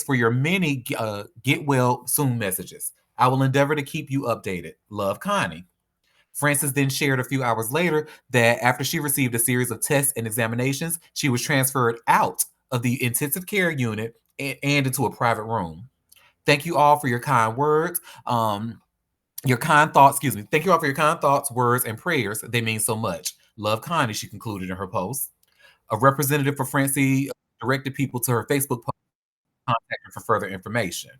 for your many get well soon messages. I will endeavor to keep you updated. Love, Connie. Frances then shared a few hours later that after she received a series of tests and examinations, she was transferred out of the intensive care unit and into a private room. Thank you all for your kind words. Your kind thoughts, excuse me. Thank you all for your kind thoughts, words, and prayers. They mean so much. Love, Connie, she concluded in her post. A representative for Francie directed people to her Facebook post to contact her for further information.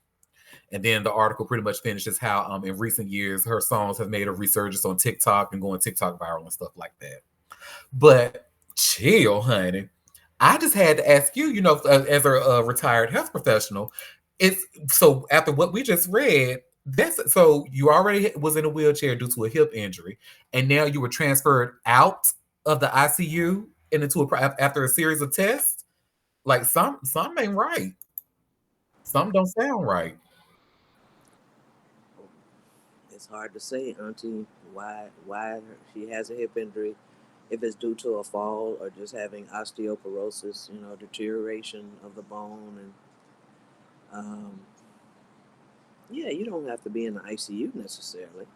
And then the article pretty much finishes how in recent years her songs have made a resurgence on TikTok and going TikTok viral and stuff like that. But chill, honey. I just had to ask you, as a retired health professional, it's so after what we just read, that's so you already was in a wheelchair due to a hip injury, and now you were transferred out of the ICU. and into after a series of tests. Like some ain't right. Some don't sound right. It's hard to say, Auntie, why she has a hip injury, if it's due to a fall or just having osteoporosis, deterioration of the bone, and um, yeah, you don't have to be in the ICU necessarily.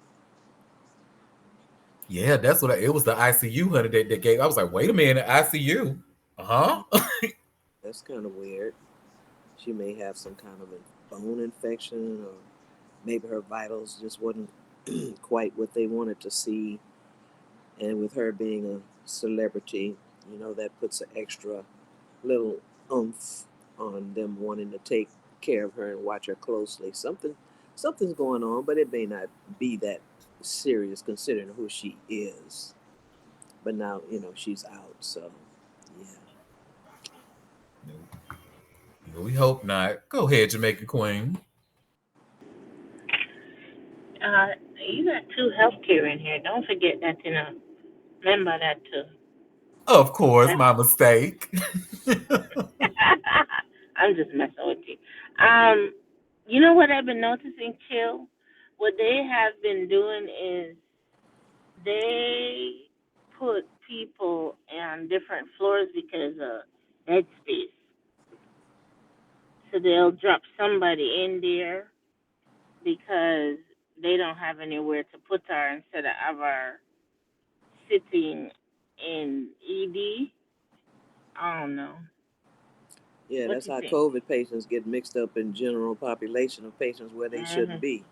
Yeah, that's what it was. The ICU honey that gave. I was like, wait a minute, ICU. Uh Mm, huh. that's kind of weird. She may have some kind of a bone infection, or maybe her vitals just wasn't quite what they wanted to see. And with her being a celebrity, that puts an extra little oomph on them wanting to take care of her and watch her closely. Something's going on, but it may not be that serious considering who she is. But now, she's out, so yeah. We hope not. Go ahead, Jamaican Queen. Uh, you got two healthcare in here. Don't forget that, remember that too. Of course, That's my mistake. I'm just messing with you. Um, you know what I've been noticing, Chill? What they have been doing is they put people on different floors because of bed space. So they'll drop somebody in there because they don't have anywhere to put her instead of our sitting in ED. I don't know. Yeah, What that's you how think? COVID patients get mixed up in general population of patients where they shouldn't Mhm. be,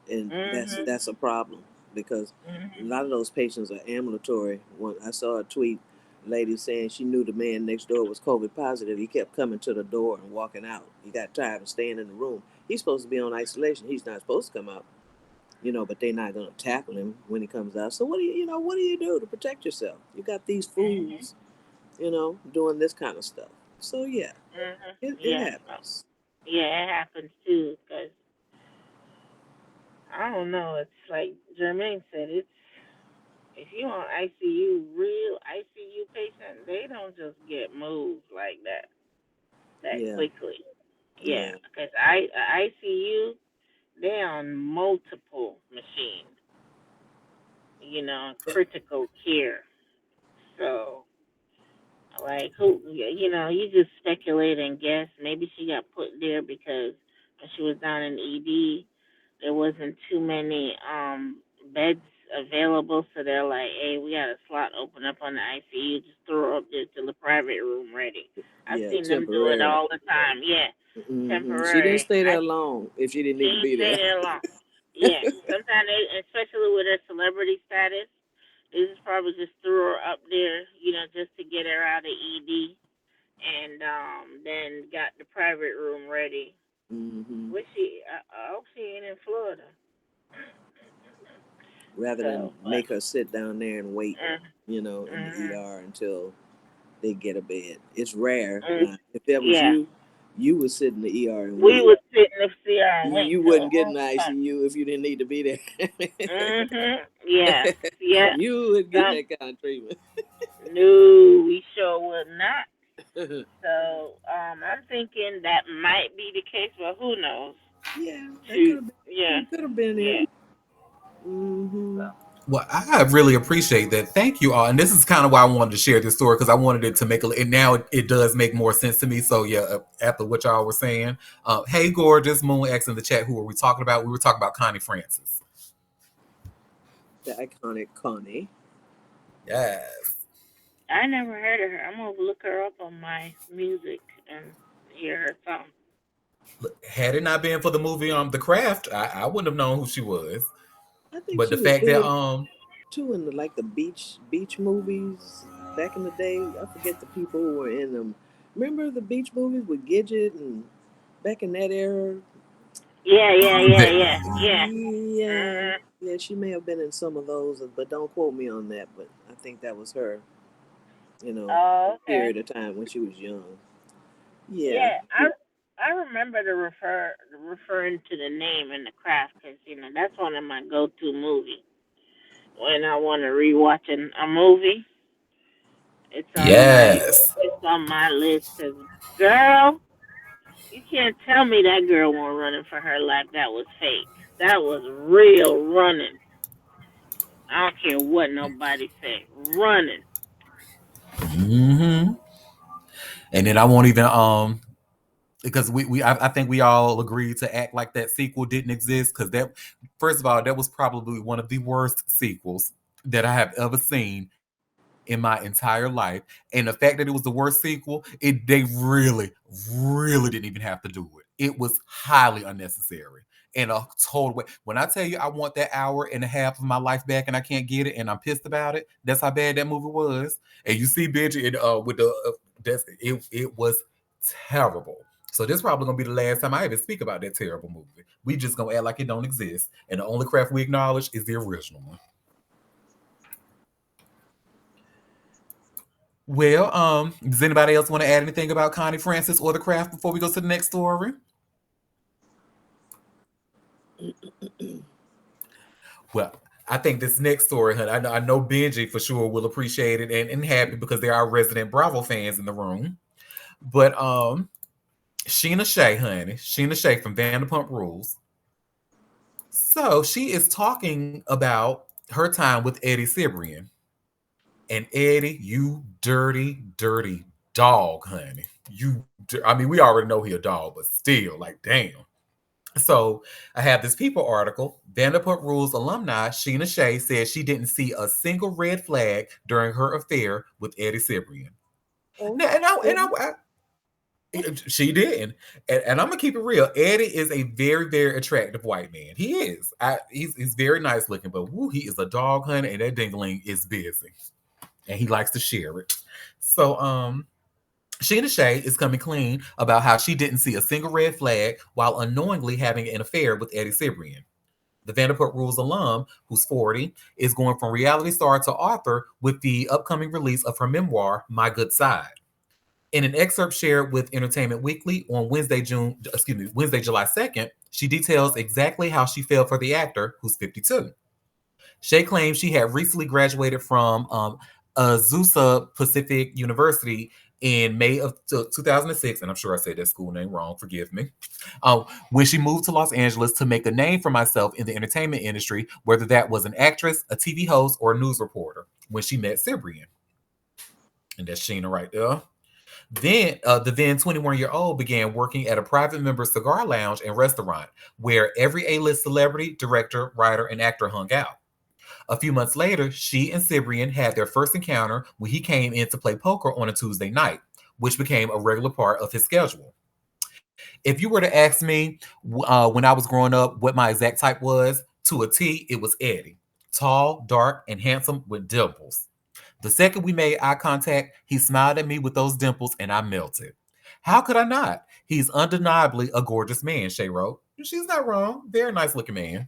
and that's Mhm. that's a problem because a Mhm. lot of those patients are ambulatory. When I saw a tweet, lady saying she knew the man next door was COVID positive. He kept coming to the door and walking out. He got tired of staying in the room. He's supposed to be on isolation. He's not supposed to come out. But they're not gonna tackle him when he comes out. So what do you do to protect yourself? You got these Mhm. fools, doing this kind of stuff. So yeah, Mhm. it Yeah. happens. Yeah, it happens too. Cause I don't know. It's like Jermaine said. It's if you on ICU, real ICU patient, they don't just get moved like that Yeah, quickly. Yeah, yeah, because ICU, they on multiple machines. Critical care. So like who, you just speculate and guess. Maybe she got put there because when she was down in ED, there wasn't too many beds available, so they're like, hey, we got a slot open up on the ICU. Just throw her up there till the private room ready. I've yeah. seen them do it Temporary. all the time. Yeah, She didn't temporary. stay I there long if she didn't She need to ain't be stay there. there long. Yeah, sometimes they, especially with her celebrity status, they just probably just threw her up there, just to get her out of ED, and then got the private room ready. hmm Wish she, I hope she ain't in Florida. Rather than So, but, make her sit down there and wait, in the mm-hmm, ER until they get a bed. It's rare. mm, Now, if that was yeah, you would sit in the ER and we wait. would sit in the CR and wait You till the wouldn't get room in the come. ICU if you didn't need to be Mhm. Yeah. there. Yeah. You would get Some that kind of treatment. No, we sure would not. So I'm thinking that might be the case, but who knows? Yeah, that could Shoot, have been. yeah, Could have been it. yeah. So, hmm Well, I really appreciate that. Thank you all. And this is kind of why I wanted to share this story because I wanted it to make and now it does make more sense to me. So yeah, after what y'all were saying, hey, gorgeous Moon X in the chat. Who were we talking about? We were talking about Connie Francis. The iconic Connie. Yeah. I never heard of her. I'm gonna look her up on my music and hear her song. Had it not been for the movie The Craft, I wouldn't have known who she was. I think But she the was fact that good too in the beach movies back in the day. I forget the people who were in them. Remember the beach movies with Gidget and back in that era? Yeah, yeah, yeah, that yeah, yeah. Yeah, Mhm. yeah. She may have been in some of those, but don't quote me on that. But I think that was her. Oh, okay. Period of time when she was young. Yeah, Yeah, I remember referring to the name in the craft because that's one of my go-to movies when I want to rewatch a movie. Yes. It's on my list because, girl, you can't tell me that girl won't running for her life. That was fake. That was real running. I don't care what nobody say. Running. Hmm. And then I won't even because I think we all agreed to act like that sequel didn't exist because that first of all that was probably one of the worst sequels that I have ever seen in my entire life. And the fact that it was the worst sequel, they really didn't even have to do it. It was highly unnecessary in a total way. When I tell you I want that hour and a half of my life back and I can't get it and I'm pissed about it, that's how bad that movie was. And you see Benji with the it was terrible. So this probably gonna be the last time I even speak about that terrible movie. We just gonna act like it don't exist, and the only craft we acknowledge is the original one. Well, does anybody else want to add anything about Connie Francis or the craft before we go to the next story? Well, I think this next story, honey, I know Benji for sure will appreciate it and happy because there are resident Bravo fans in the room. But Sheena Shea, honey, Sheena Shea from Vanderpump Rules. So she is talking about her time with Eddie Cibrian. And Eddie, you dirty, dirty dog, honey. I mean, we already know he a dog, but still, like, damn. So I have this People article. Vanderpump Rules alumni Sheena Shea says she didn't see a single red flag during her affair with Eddie Cibrian. Now, she didn't. And I'm gonna keep it real. Eddie is a very, very attractive white man. He is. He's very nice looking, but woo, he is a dog hunter, and that dingling is busy, and he likes to share it. So, Sheena Shea is coming clean about how she didn't see a single red flag while unknowingly having an affair with Eddie Cibrian. The Vanderpump Rules alum, who's 40, is going from reality star to author with the upcoming release of her memoir, My Good Side. In an excerpt shared with Entertainment Weekly on Wednesday, July 2nd, she details exactly how she fell for the actor, who's 52. Shea claims she had recently graduated from Azusa Pacific University in May of 2006, and I'm sure I said that school name wrong, forgive me, when she moved to Los Angeles to make a name for myself in the entertainment industry, whether that was an actress, a TV host, or a news reporter, when she met Cibrian. And that's Sheena right there. Then the then 21-year-old began working at a private member cigar lounge and restaurant where every A-list celebrity, director, writer, and actor hung out. A few months later, she and Cibrian had their first encounter when he came in to play poker on a Tuesday night, which became a regular part of his schedule. If you were to ask me when I was growing up what my exact type was, to a T, it was Eddie. Tall, dark, and handsome with dimples. The second we made eye contact, he smiled at me with those dimples and I melted. How could I not? He's undeniably a gorgeous man, Shay wrote. She's not wrong. Very nice looking man.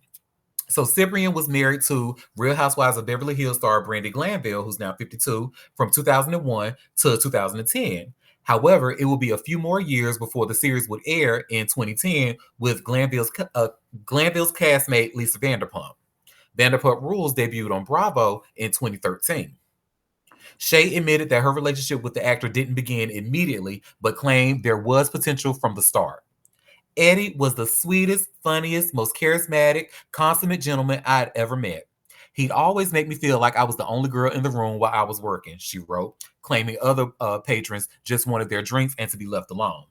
So Cyprian was married to Real Housewives of Beverly Hills star Brandy Glanville, who's now 52, from 2001 to 2010. However, it will be a few more years before the series would air in 2010 with Glanville's castmate Lisa Vanderpump. Vanderpump Rules debuted on Bravo in 2013. Shay admitted that her relationship with the actor didn't begin immediately, but claimed there was potential from the start. Eddie was the sweetest, funniest, most charismatic, consummate gentleman I'd ever met. He'd always make me feel like I was the only girl in the room while I was working, she wrote, claiming other patrons just wanted their drinks and to be left alone.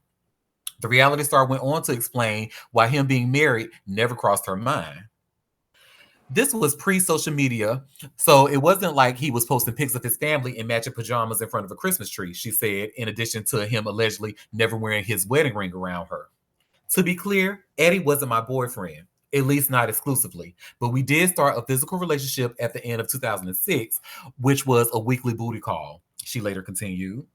The reality star went on to explain why him being married never crossed her mind. This was pre-social media, so it wasn't like he was posting pics of his family in matching pajamas in front of a Christmas tree, she said, in addition to him allegedly never wearing his wedding ring around her. To be clear, Eddie wasn't my boyfriend, at least not exclusively, but we did start a physical relationship at the end of 2006, which was a weekly booty call, she later continued.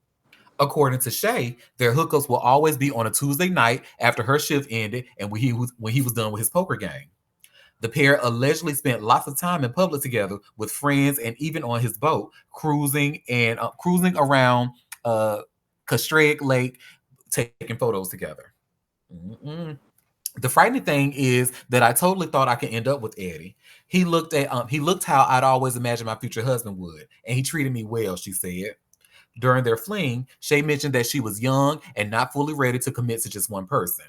According to Shay, their hookups will always be on a Tuesday night after her shift ended and when he was done with his poker game. The pair allegedly spent lots of time in public together with friends and even on his boat, cruising around Castraic Lake, taking photos together. Mm-mm. The frightening thing is that I totally thought I could end up with Eddie. He looked how I'd always imagined my future husband would, and he treated me well, she said. During their fling, Shay mentioned that she was young and not fully ready to commit to just one person.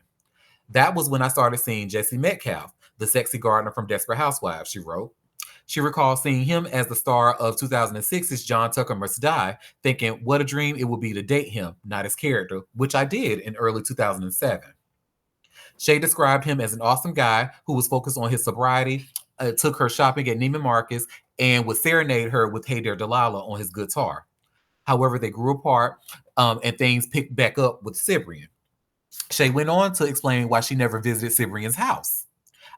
That was when I started seeing Jesse Metcalf, the sexy gardener from Desperate Housewives, she wrote. She recalls seeing him as the star of 2006's John Tucker Must Die, thinking, what a dream it would be to date him, not his character, which I did in early 2007. Shay described him as an awesome guy who was focused on his sobriety, took her shopping at Neiman Marcus, and would serenade her with Hey There Delilah on his guitar. However, they grew apart and things picked back up with Cyprian. Shay went on to explain why she never visited Cyprian's house.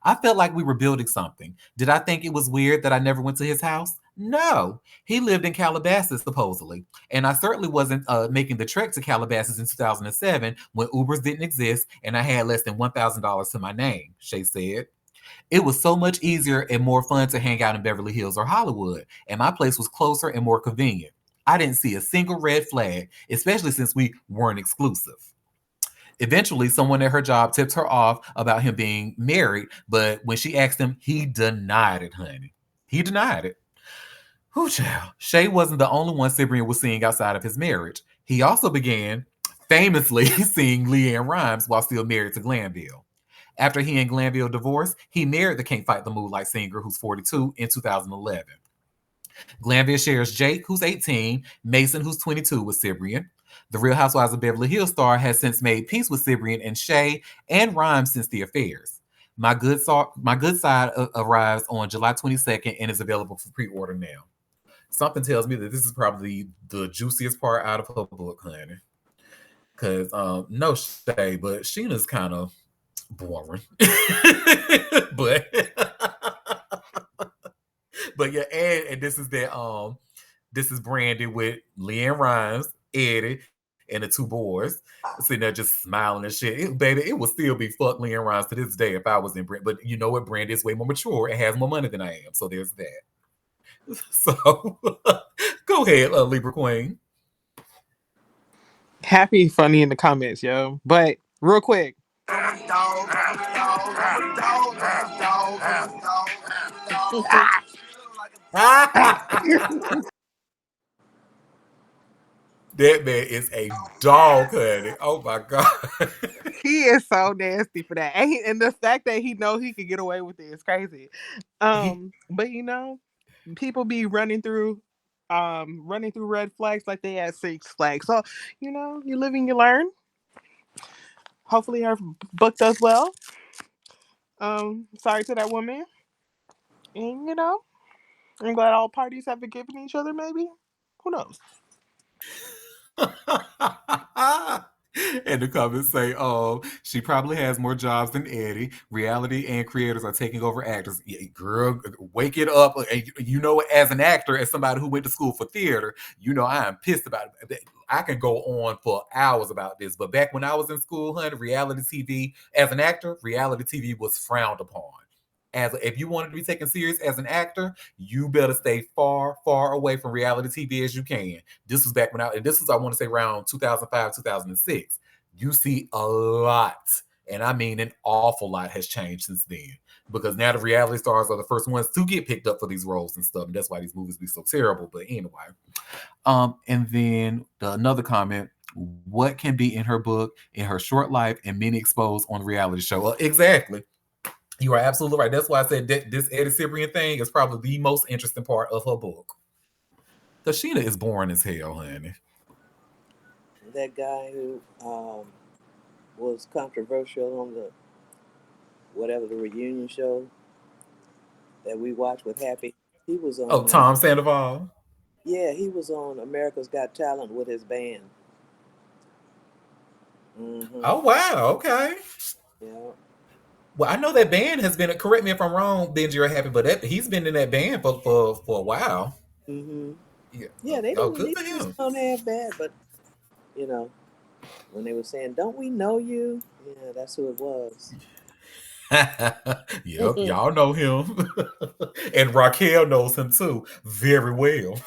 I felt like we were building something. Did I think it was weird that I never went to his house? No. He lived in Calabasas, supposedly. And I certainly wasn't making the trek to Calabasas in 2007 when Ubers didn't exist and I had less than $1,000 to my name, Shay said. It was so much easier and more fun to hang out in Beverly Hills or Hollywood, and my place was closer and more convenient. I didn't see a single red flag, especially since we weren't exclusive. Eventually, someone at her job tipped her off about him being married, but when she asked him, he denied it, honey. He denied it. Whew, child. Shay wasn't the only one Cyprian was seeing outside of his marriage. He also began famously seeing Leanne Rhymes while still married to Glanville. After he and Glanville divorced, he married the Can't Fight the Moonlight singer, who's 42, in 2011. Glanville shares Jake, who's 18, Mason, who's 22, with Cyprian. The Real Housewives of Beverly Hills star has since made peace with Cyprian and Shay and Rhymes since the affairs. My Good Side arrives on July 22nd and is available for pre-order now. Something tells me that this is probably the juiciest part out of her book, honey. Because, no Shay, but Sheena's kind of boring. but but yeah, and this is branded with Leanne Rhymes, Eddie, and the two boys sitting there just smiling and shit. Baby, it would still be fuck Leanne Rhymes to this day if I was in Brand. But you know what? Brand is way more mature and has more money than I am. So there's that. So go ahead, Libra Queen. Happy funny in the comments, yo. But real quick. That man is a dog, honey. Oh my god. He is so nasty for that. And the fact that he know he could get away with it is crazy. But you know, people be running through red flags like they had Six Flags. So, you know, you live and you learn. Hopefully her book does well. Sorry to that woman. And you know, I'm glad all parties have forgiven each other, maybe. Who knows? And the comments say, she probably has more jobs than Eddie. Reality and creators are taking over actors. Yeah, girl, wake it up. You know, as an actor, as somebody who went to school for theater, you know, I am pissed about it. I can go on for hours about this. But back when I was in school, honey, reality TV, as an actor, reality TV was frowned upon. If you wanted to be taken serious as an actor, you better stay far, far away from reality TV as you can. This was back when I want to say around 2005, 2006. You see a lot, and I mean an awful lot has changed since then. Because now the reality stars are the first ones to get picked up for these roles and stuff, and that's why these movies be so terrible. But anyway, and then another comment: what can be in her book, in her short life, and many exposed on the reality show? Well, exactly. You are absolutely right. That's why I said that this Eddie Cyprian thing is probably the most interesting part of her book. Because Sheena is boring as hell, honey. That guy who was controversial on the reunion show that we watched with Happy. He was on. Tom Sandoval. Yeah, he was on America's Got Talent with his band. Mm-hmm. Oh wow! Okay. Yeah. Well, I know that band has been. Correct me if I'm wrong, Benji or Happy, but he's been in that band for a while. Mm-hmm. Yeah. Yeah, they didn't really sound half bad, but you know, when they were saying, "Don't we know you?" Yeah, that's who it was. Yep, y'all know him, and Raquel knows him too very well.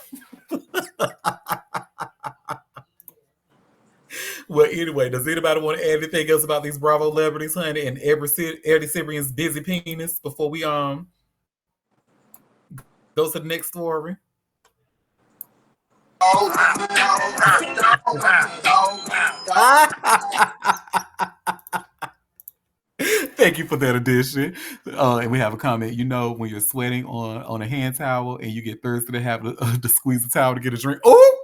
Well, anyway, does anybody want to add anything else about these Bravo celebrities, honey, and Eddie Cyprian's busy penis before we go to the next story? Thank you for that addition. And we have a comment. You know, when you're sweating on a hand towel and you get thirsty to have to squeeze the towel to get a drink. Oh,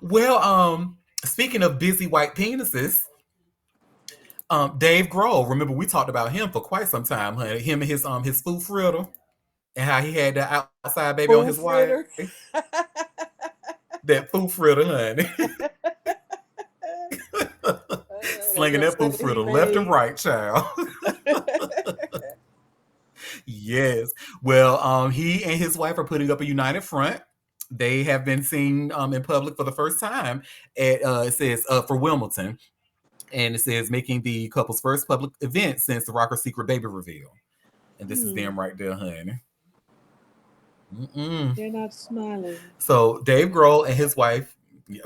well, speaking of busy white penises, Dave Grohl. Remember, we talked about him for quite some time, honey. Him and his foo fritter, and how he had that outside baby on Foo his wife. fritter. That foo fritter, honey. Slinging that foo fritter left and right, child. Yes. Well, he and his wife are putting up a united front. They have been seen in public for the first time at it says for Wimbledon, and it says making the couple's first public event since the Rocker Secret baby reveal. And this is them right there, honey. They're not smiling. So Dave Grohl and his wife,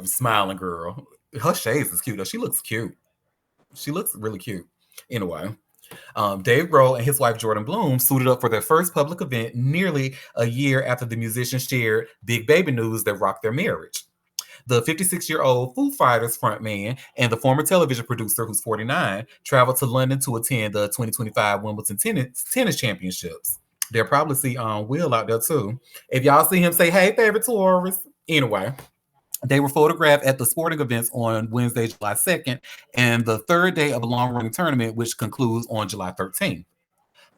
smiling girl. Her shades is cute though. She looks cute. She looks really cute. Anyway, Dave Grohl and his wife Jordan Bloom suited up for their first public event nearly a year after the musicians shared big baby news that rocked their marriage. The 56-year-old Foo Fighters frontman and the former television producer, who's 49, traveled to London to attend the 2025 Wimbledon tennis championships. They'll probably see Will out there too. If y'all see him, say, "Hey, favorite tourists." Anyway, they were photographed at the sporting events on Wednesday, July 2nd, and the third day of a long-running tournament, which concludes on July 13th.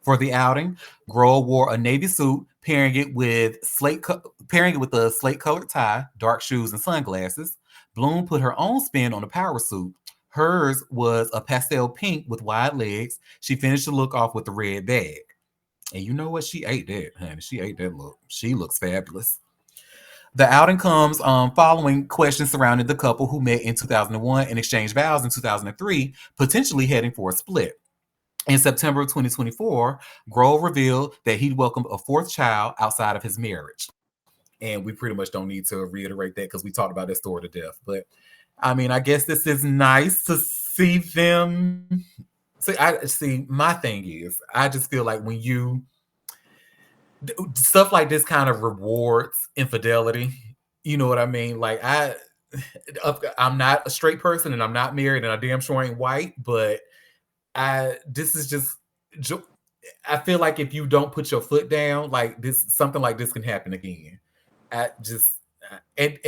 For the outing, Grohl wore a navy suit, pairing it with a slate-colored tie, dark shoes, and sunglasses. Bloom put her own spin on the power suit. Hers was a pastel pink with wide legs. She finished the look off with a red bag. And you know what? She ate that, honey. She ate that look. She looks fabulous. The outing comes following questions surrounding the couple who met in 2001 and exchanged vows in 2003, potentially heading for a split. In September of 2024, Grohl revealed that he'd welcomed a fourth child outside of his marriage. And we pretty much don't need to reiterate that because we talked about that story to death. But I mean, I guess this is nice to see them. See, my thing is, I just feel like when you stuff like this kind of rewards infidelity. You know what I mean? Like I'm not a straight person and I'm not married and I damn sure ain't white, but this is just I feel like if you don't put your foot down, like this, something like this can happen again. I just I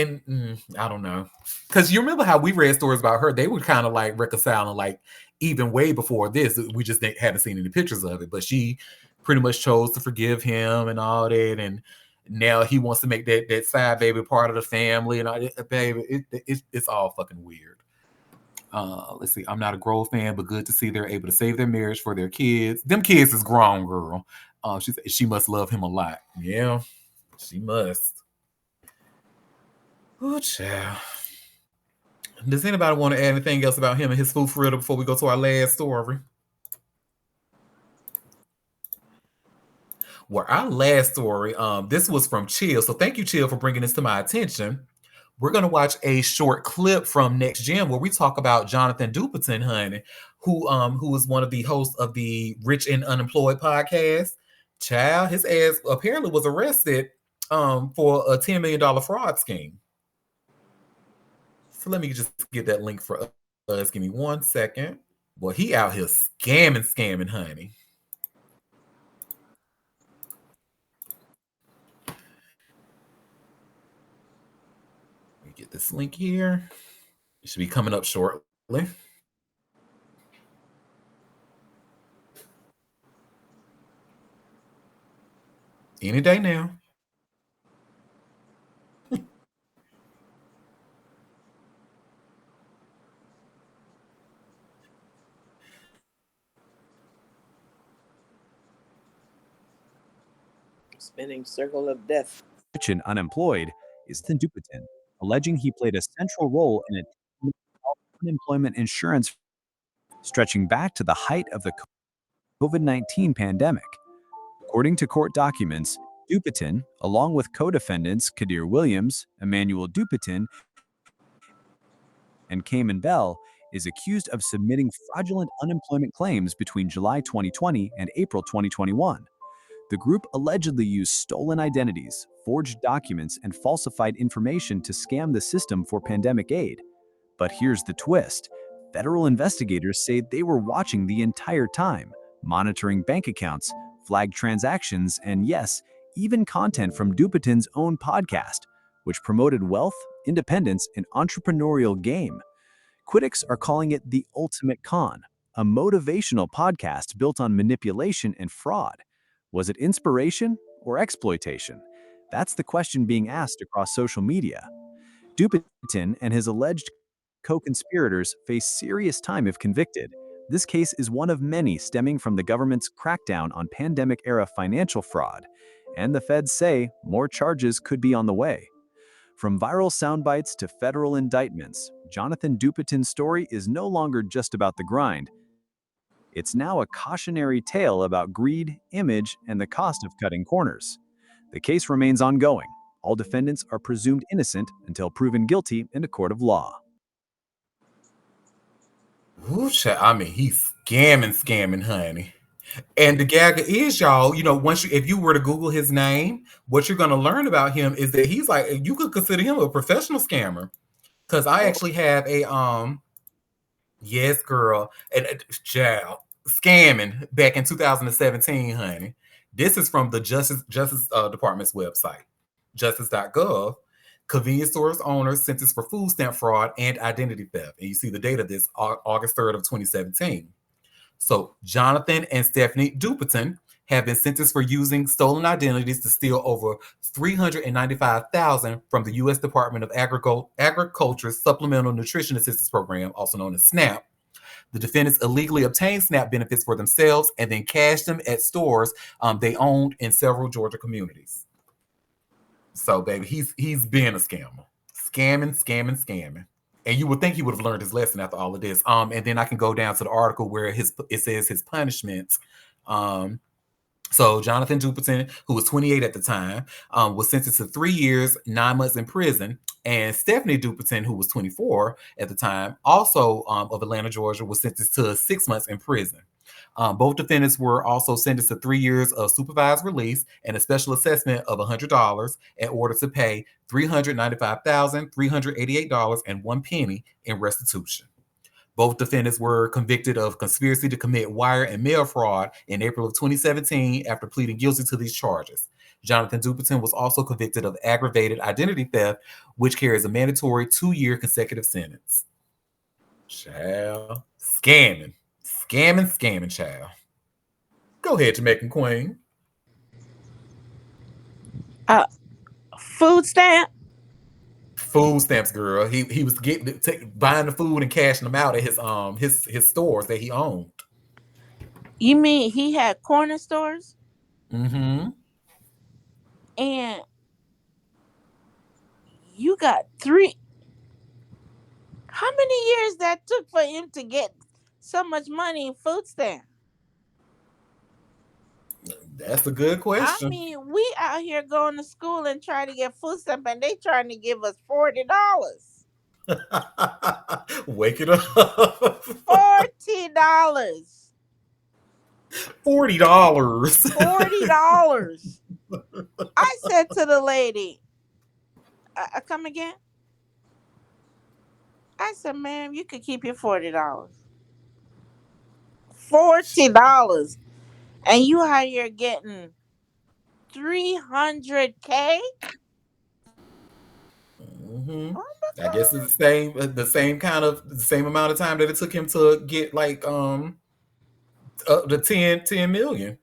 don't know, because you remember how we read stories about her. They were kind of like reconciling, like even way before this. We just hadn't seen any pictures of it, but she pretty much chose to forgive him and all that, and now he wants to make that side baby part of the family, and all that. Baby, it's all fucking weird. Let's see. I'm not a Grove fan, but good to see they're able to save their marriage for their kids. Them kids is grown, girl. She must love him a lot. Yeah, she must. Oh, child. Does anybody want to add anything else about him and his food fritter before we go to our last story? Well, our last story, this was from Chill. So thank you, Chill, for bringing this to my attention. We're going to watch a short clip from Next Gen where we talk about Jonathan Duperton, honey, who is one of the hosts of the Rich and Unemployed podcast. Child, his ass apparently was arrested for a $10 million fraud scheme. So let me just get that link for us. Give me 1 second. Well, he out here scamming, honey. Let me get this link here. It should be coming up shortly. Any day now. Spinning circle of death. Rich and unemployed is Nathan Duperton, alleging he played a central role in a unemployment insurance stretching back to the height of the COVID-19 pandemic. According to court documents, Duperton, along with co-defendants Kadir Williams, Emmanuel Duperton, and Cayman Bell, is accused of submitting fraudulent unemployment claims between July 2020 and April 2021. The group allegedly used stolen identities, forged documents, and falsified information to scam the system for pandemic aid. But here's the twist. Federal investigators say they were watching the entire time, monitoring bank accounts, flagged transactions, and yes, even content from Dupiton's own podcast, which promoted wealth, independence, and entrepreneurial game. Critics are calling it the ultimate con, a motivational podcast built on manipulation and fraud. Was it inspiration or exploitation? That's the question being asked across social media. Dupiton and his alleged co conspirators face serious time if convicted. This case is one of many stemming from the government's crackdown on pandemic era financial fraud, and the feds say more charges could be on the way. From viral soundbites to federal indictments, Jonathan Dupiton's story is no longer just about the grind. It's now a cautionary tale about greed, image, and the cost of cutting corners. The case remains ongoing. All defendants are presumed innocent until proven guilty in a court of law. Ooh, I mean, he's scamming, honey. And the gag is, y'all, if you were to Google his name, what you're gonna learn about him is that he's like, you could consider him a professional scammer. Cause I Oh, actually have a yes, girl, and child scamming back in 2017, honey. This is from the Justice Department's website, justice.gov. Convenience stores owners sentenced for food stamp fraud and identity theft. And you see the date of this August 3rd of 2017. So Jonathan and Stephanie Dupiton have been sentenced for using stolen identities to steal over $395,000 from the U.S. Department of Agriculture's Supplemental Nutrition Assistance Program, also known as SNAP. The defendants illegally obtained SNAP benefits for themselves and then cashed them at stores they owned in several Georgia communities. So, baby, he's been a scammer, scamming. And you would think he would have learned his lesson after all of this. And then I can go down to the article where it says his punishments. So Jonathan Dupiton, who was 28 at the time, was sentenced to 3 years, 9 months in prison. And Stephanie Dupiton, who was 24 at the time, also of Atlanta, Georgia, was sentenced to 6 months in prison. Both defendants were also sentenced to 3 years of supervised release and a special assessment of $100 in order to pay $395,388.01 in restitution. Both defendants were convicted of conspiracy to commit wire and mail fraud in April of 2017 after pleading guilty to these charges. Jonathan Dupiton was also convicted of aggravated identity theft, which carries a mandatory 2-year consecutive sentence. Child. Scamming, child. Go ahead, Jamaican Queen. Food stamp. Food stamps, girl. He was buying the food and cashing them out at his stores that he owned. You mean he had corner stores? Mm-hmm. And you got three. How many years that took for him to get so much money in food stamp? That's a good I question. mean, we out here going to school and trying to get food stamp, and they trying to give us $40. Wake it up. $40. $40. $40. I said to the lady, I come again. I said, ma'am, you could keep your $40. $40. And you out here getting 300K? Mm-hmm. Oh my I guess God. it's the same amount of time that it took him to get like the 10 million.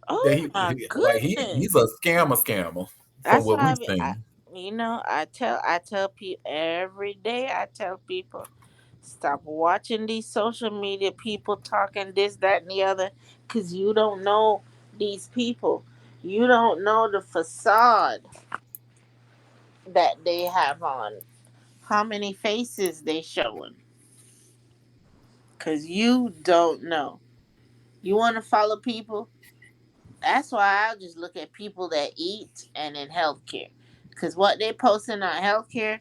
That Oh my he's goodness. a scammer from That's what why we've seen. I tell people every day. I tell people, stop watching these social media people talking this, that, and the other, because you don't know these people. You don't know the facade that they have on. How many faces they showing? Because you don't know. You want to follow people? That's why I'll just look at people that eat and in healthcare. Because what they posting on healthcare,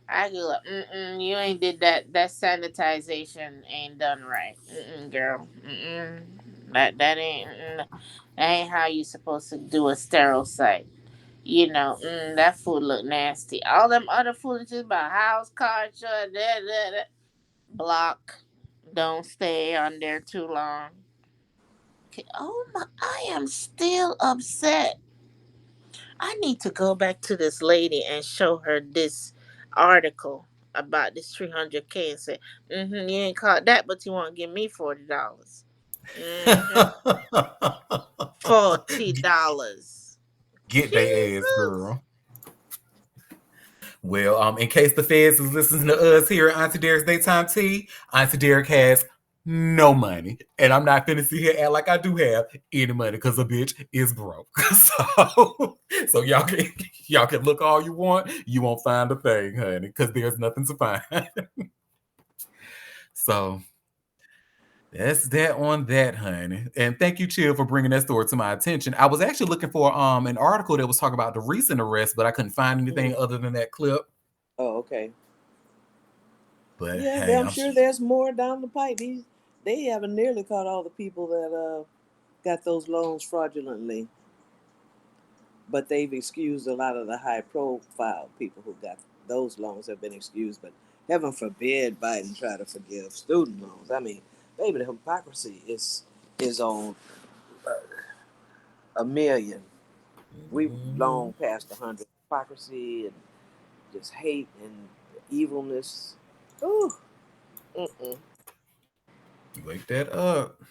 I go like, you ain't did that. That sanitization ain't done right, girl. That ain't. That ain't how you supposed to do a sterile site. You know, that food look nasty. All them other foolishness about house culture, block, don't stay on there too long. Oh my, I am still upset. I need to go back to this lady and show her this article about this 300K and say, you ain't caught that, but you want to give me $40. $40. Get they ass, Jesus. girl. Well, in case the feds is listening to us here at Auntie Derek's Daytime Tea, Auntie Derek has no money. And I'm not finna sit here act like I do have any money because a bitch is broke. So y'all can look all you want. You won't find a thing, honey, because there's nothing to find. So that's that on that, honey. And thank you, Chill, for bringing that story to my attention. I was actually looking for an article that was talking about the recent arrest, but I couldn't find anything other than that clip. Oh, okay. But Yeah, hey, I'm sure there's more down the pipe. They haven't nearly caught all the people that got those loans fraudulently, but they've excused a lot of the high-profile people who got those loans have been excused. But heaven forbid Biden try to forgive student loans. I mean, baby, the hypocrisy is on a million. We've long past 100. Hypocrisy and just hate and evilness. Ooh, mm-mm. wake that up.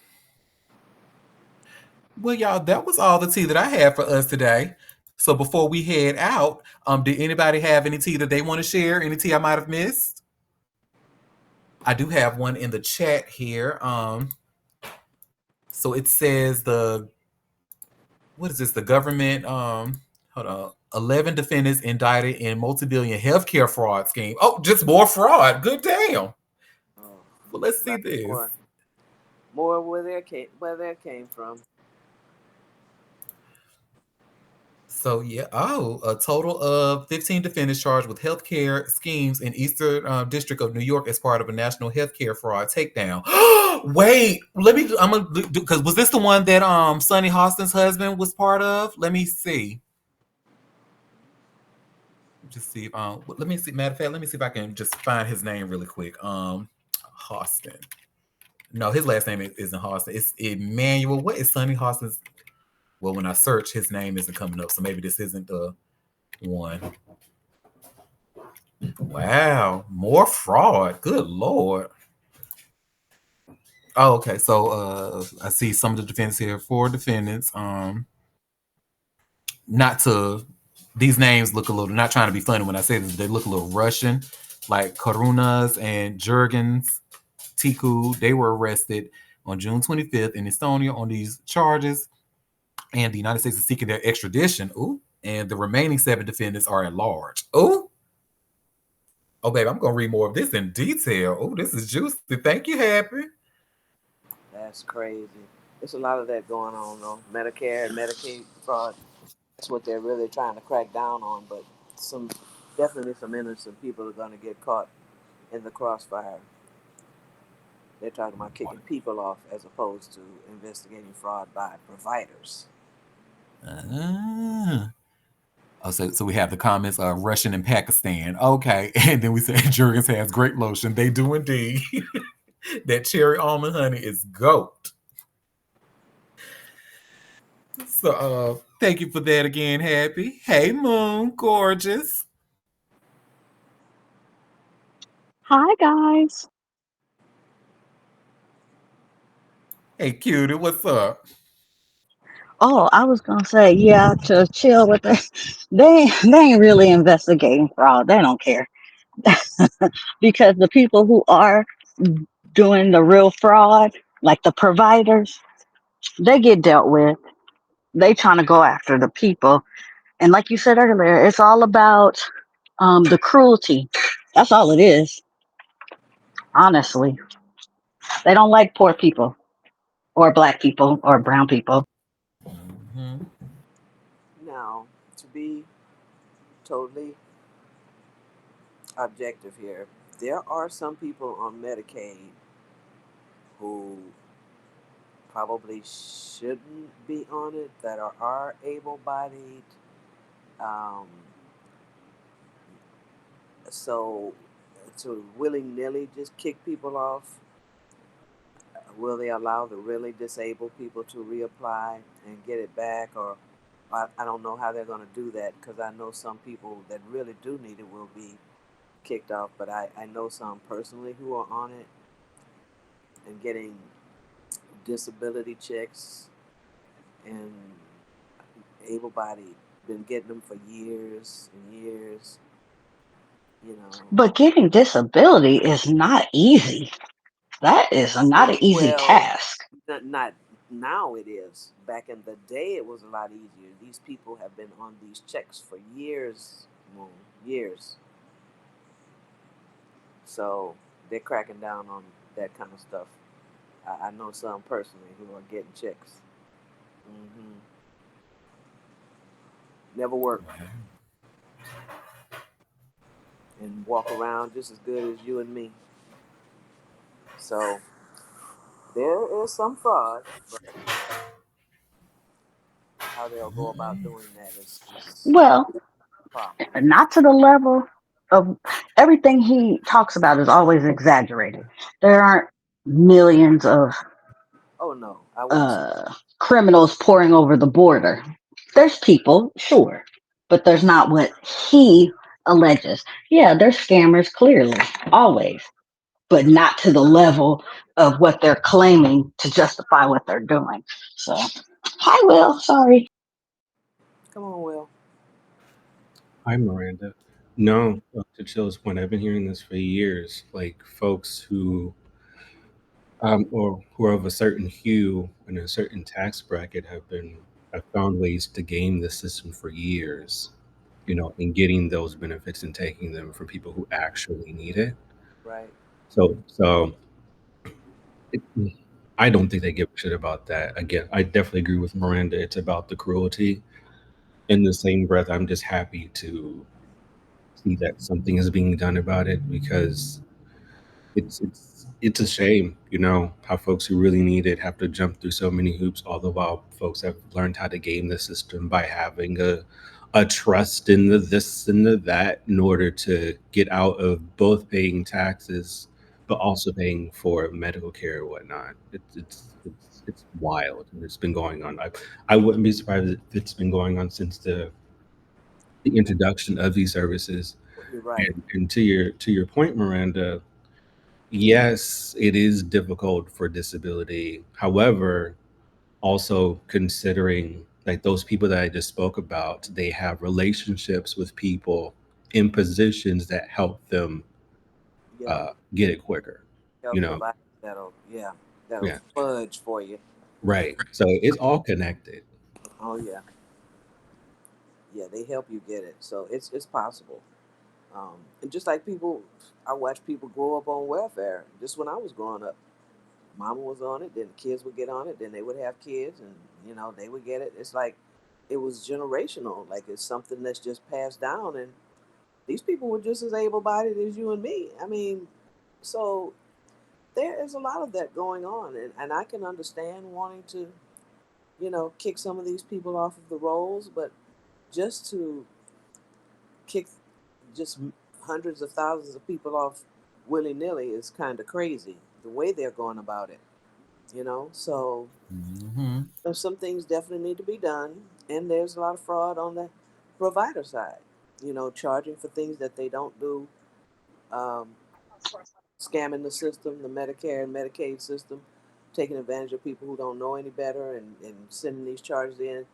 Well, y'all, that was all the tea that I had for us today. So before we head out, did anybody have any tea that they want to share? Any tea I might have missed? I do have one in the chat here. So it says what is this? The government, hold on. 11 defendants indicted in multi-billion healthcare fraud scheme. Oh, just more fraud. Good damn. Oh, Well, let's a see lot this. more where that came from. So yeah, a total of 15 defendants charged with healthcare schemes in Eastern District of New York as part of a national healthcare fraud takedown. Wait, I'm gonna do because was this the one that Sonny Hostin's husband was part of? Let me see. Just see if let me see. Matter of fact, let me see if I can just find his name really quick. Hostin. No, his last name isn't Hostin. It's Emmanuel. What is Sonny Hostin's? Well, when I search, his name isn't coming up, so maybe this isn't the one. Wow, more fraud. Good lord. Oh, okay. So I see some of the defendants here. 4 defendants. Not to these names look a little not trying to be funny when I say this, they look a little Russian, like Karunas and Jurgens Tiku. They were arrested on June 25th in Estonia on these charges, and the United States is seeking their extradition. Ooh, and the remaining 7 defendants are at large. Ooh. Oh, babe, I'm gonna read more of this in detail. Oh, this is juicy. Thank you, Happy. That's crazy. There's a lot of that going on though. Medicare and Medicaid fraud. That's what they're really trying to crack down on. But some definitely some innocent people are going to get caught in the crossfire. They're talking about kicking people off as opposed to investigating fraud by providers. Ah. Oh, so we have the comments, Russian and Pakistan. Okay. And then we said Jergens has great lotion. They do indeed. That cherry almond honey is goat. So thank you for that again, Happy. Hey Moon, gorgeous. Hi, guys. Hey cutie, what's up? Oh, I was gonna say, yeah, to chill with that. They ain't really investigating fraud. They don't care because the people who are doing the real fraud, like the providers, they get dealt with. They trying to go after the people, and like you said earlier, it's all about the cruelty. That's all it is. Honestly, they don't like poor people or black people or brown people. Mm-hmm. Now, to be totally objective here, there are some people on Medicaid who probably shouldn't be on it that are able-bodied. Um, so to willy-nilly just kick people off, will they allow the really disabled people to reapply and get it back? Or I don't know how they're going to do that because I know some people that really do need it will be kicked off, but I know some personally who are on it and getting disability checks and able bodied, been getting them for years and years, you know. But getting disability is not easy. That is not an easy Well, task. not now it is. Back in the day, it was a lot easier. These people have been on these checks for years, Moon, years. So they're cracking down on that kind of stuff. I know some personally who are getting checks. Hmm. Never work and walk around just as good as you and me. So there is some fraud, but how they'll go about doing that is Well, a problem. not to the level of everything he talks about is always exaggerated. There aren't millions of Oh no, I wouldn't say. uh, criminals pouring over the border. There's people, sure, but there's not what he alleges. Yeah, there's scammers, clearly, always, but not to the level of what they're claiming to justify what they're doing. So, hi, Will. Sorry. Come on, Will. Hi, Miranda. No, to Chill's point, I've been hearing this for years. Like folks or who are of a certain hue and a certain tax bracket have found ways to game the system for years. In getting those benefits and taking them from people who actually need it. Right. So it, I don't think they give a shit about that. Again, I definitely agree with Miranda. It's about the cruelty. In the same breath, I'm just happy to see that something is being done about it because it's a shame, how folks who really need it have to jump through so many hoops, all the while folks have learned how to game the system by having a trust in the this and the that in order to get out of both paying taxes but also paying for medical care and whatnot. It's wild, and it's been going on. I wouldn't be surprised if it's been going on since the introduction of these services. You're right. And to your point, Miranda, yes, it is difficult for disability. However, also considering like those people that I just spoke about, they have relationships with people in positions that help them Yeah. get it quicker. You Healthcare know, provider that'll yeah, fudge for you. right. So it's all connected. Oh yeah, yeah. They help you get it, so it's possible. And just like people, I watch people grow up on welfare. Just when I was growing up, mama was on it, then the kids would get on it, then they would have kids, and they would get it. It's like it was generational. Like it's something that's just passed down, and these people were just as able-bodied as you and me. I mean, so there is a lot of that going on, and I can understand wanting to, kick some of these people off of the rolls, but just to kick just hundreds of thousands of people off willy-nilly is kind of crazy the way they're going about it. So Mm-hmm. there's some things definitely need to be done, and there's a lot of fraud on the provider side, charging for things that they don't do, um, scamming the system, the Medicare and Medicaid system, taking advantage of people who don't know any better, and sending these charges in.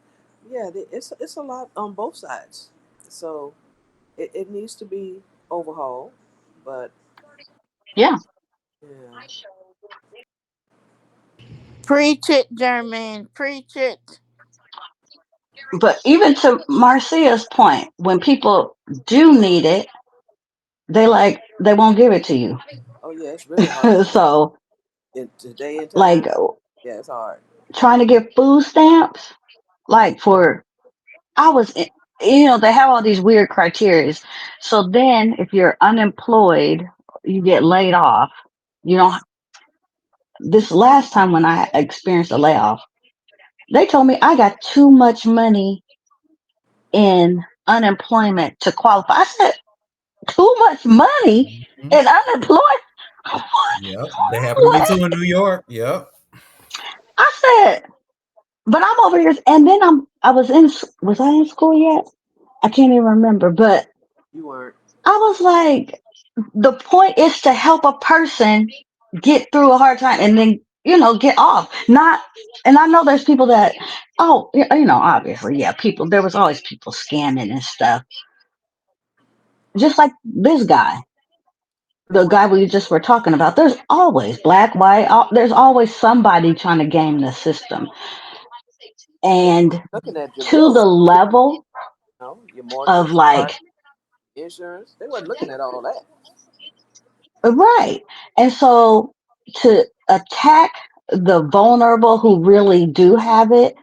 Yeah, it's a lot on both sides. So it needs to be overhauled, but Yeah. yeah, Preach it, German. Preach it. But even to Marcia's point, when people do need it, they won't give it to you. oh yeah, it's really hard So, in today and like, time. Yeah, it's hard. trying to get food stamps, like for I was, they have all these weird criterias. So then, if you're unemployed, you get laid off. You don't. this last time when I experienced a layoff, they told me I got too much money in unemployment to qualify. I said, too much money Mhm. in unemployment? What? Yep. That happened to me What? too in New York. Yep. I said, but I'm over here, and then was I in school yet? I can't even remember, but You weren't. I was like, the point is to help a person get through a hard time and then, get off. Not, and I know there's people that, oh, obviously, yeah, there was always people scamming and stuff. Just like this guy, the guy we just were talking about, there's always black, white, there's always somebody trying to game the system. They And looking at your to the bills, level your of mortgage, car, like, insurance. They wasn't looking at all that. right. And so to attack the vulnerable who really do have it,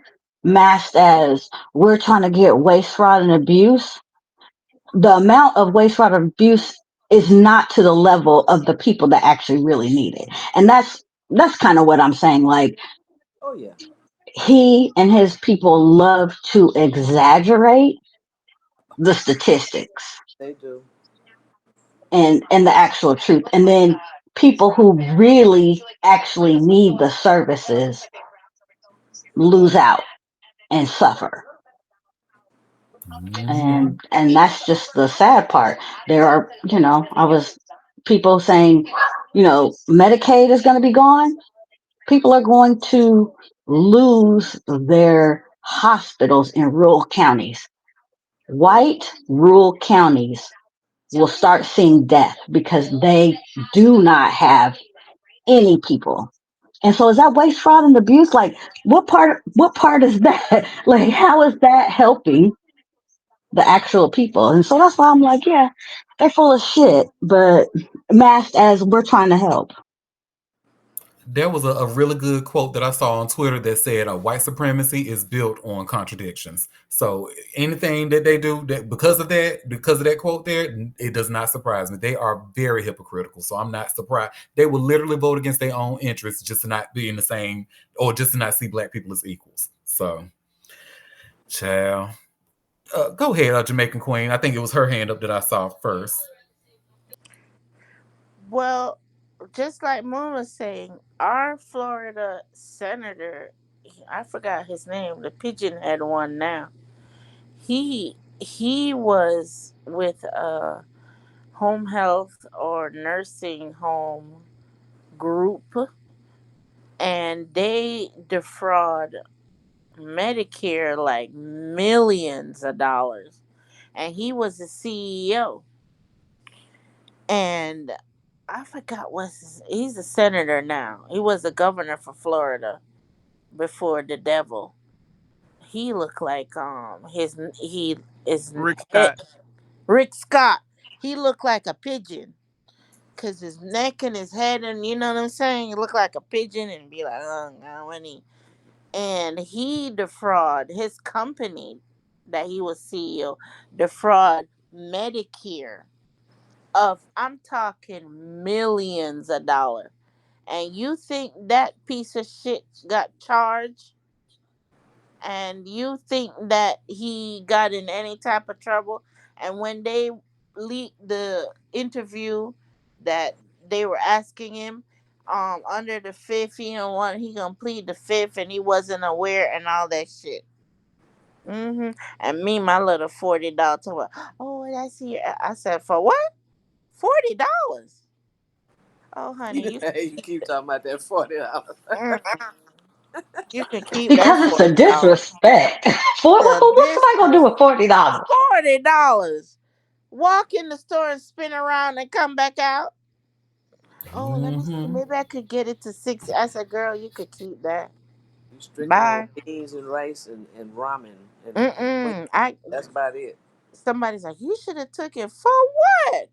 masked as we're trying to get waste, fraud, and abuse, the amount of waste, fraud, and abuse is not to the level of the people that actually really need it. And that's kind of what I'm saying. Like, Oh yeah, he and his people love to exaggerate the statistics they do. and the actual truth. And then people who really actually need the services lose out and suffer. Hmm. And that's just the sad part. There are, I was people saying, Medicaid is going to be gone. People are going to lose their hospitals in rural counties. White rural counties will start seeing death because they do not have any people. And so is that waste, fraud, and abuse? Like what part is that? Like how is that helping the actual people? And so that's why I'm like, yeah, they're full of shit, but masked as we're trying to help. There was a really good quote that I saw on Twitter that said, "White supremacy is built on contradictions." So anything that they do, that because of that quote there, it does not surprise me. They are very hypocritical. So I'm not surprised. They will literally vote against their own interests just to not be in the same, or just to not see black people as equals. So, child, go ahead, Jamaican Queen. I think it was her hand up that I saw first. Well, just like Moon was saying, our Florida senator, I forgot his name, the pigeon head one now. He was with a home health or nursing home group, and they defraud Medicare like millions of dollars. And he was the CEO. And I forgot he's a senator now. He was a governor for Florida before the devil. He looked like he is Rick he, Scott. Rick Scott. He looked like a pigeon because his neck and his head, and you know what I'm saying. He looked like a pigeon and be like, and he defraud his company that he was CEO defraud Medicare of, I'm talking millions of dollars. And you think that piece of shit got charged? And you think that he got in any type of trouble? And when they leaked the interview that they were asking him, under the fifth, he gonna plead the fifth, and he wasn't aware, and all that shit. And me, my little $40 told her, oh, that's here. I said, for what? $40? Oh, honey, You keep talking about that $40. mm, you can keep that Because it's a $40. disrespect. For The what's somebody gonna do with $40? $40. Walk in the store and spin around and come back out. Oh, let me see. Hmm. Maybe I could get it to 60. I said, girl, you could keep that. You strictly on Bye. beans and rice and ramen and wings. Mm-mm. That's about it. Somebody's like, you should have took it for what?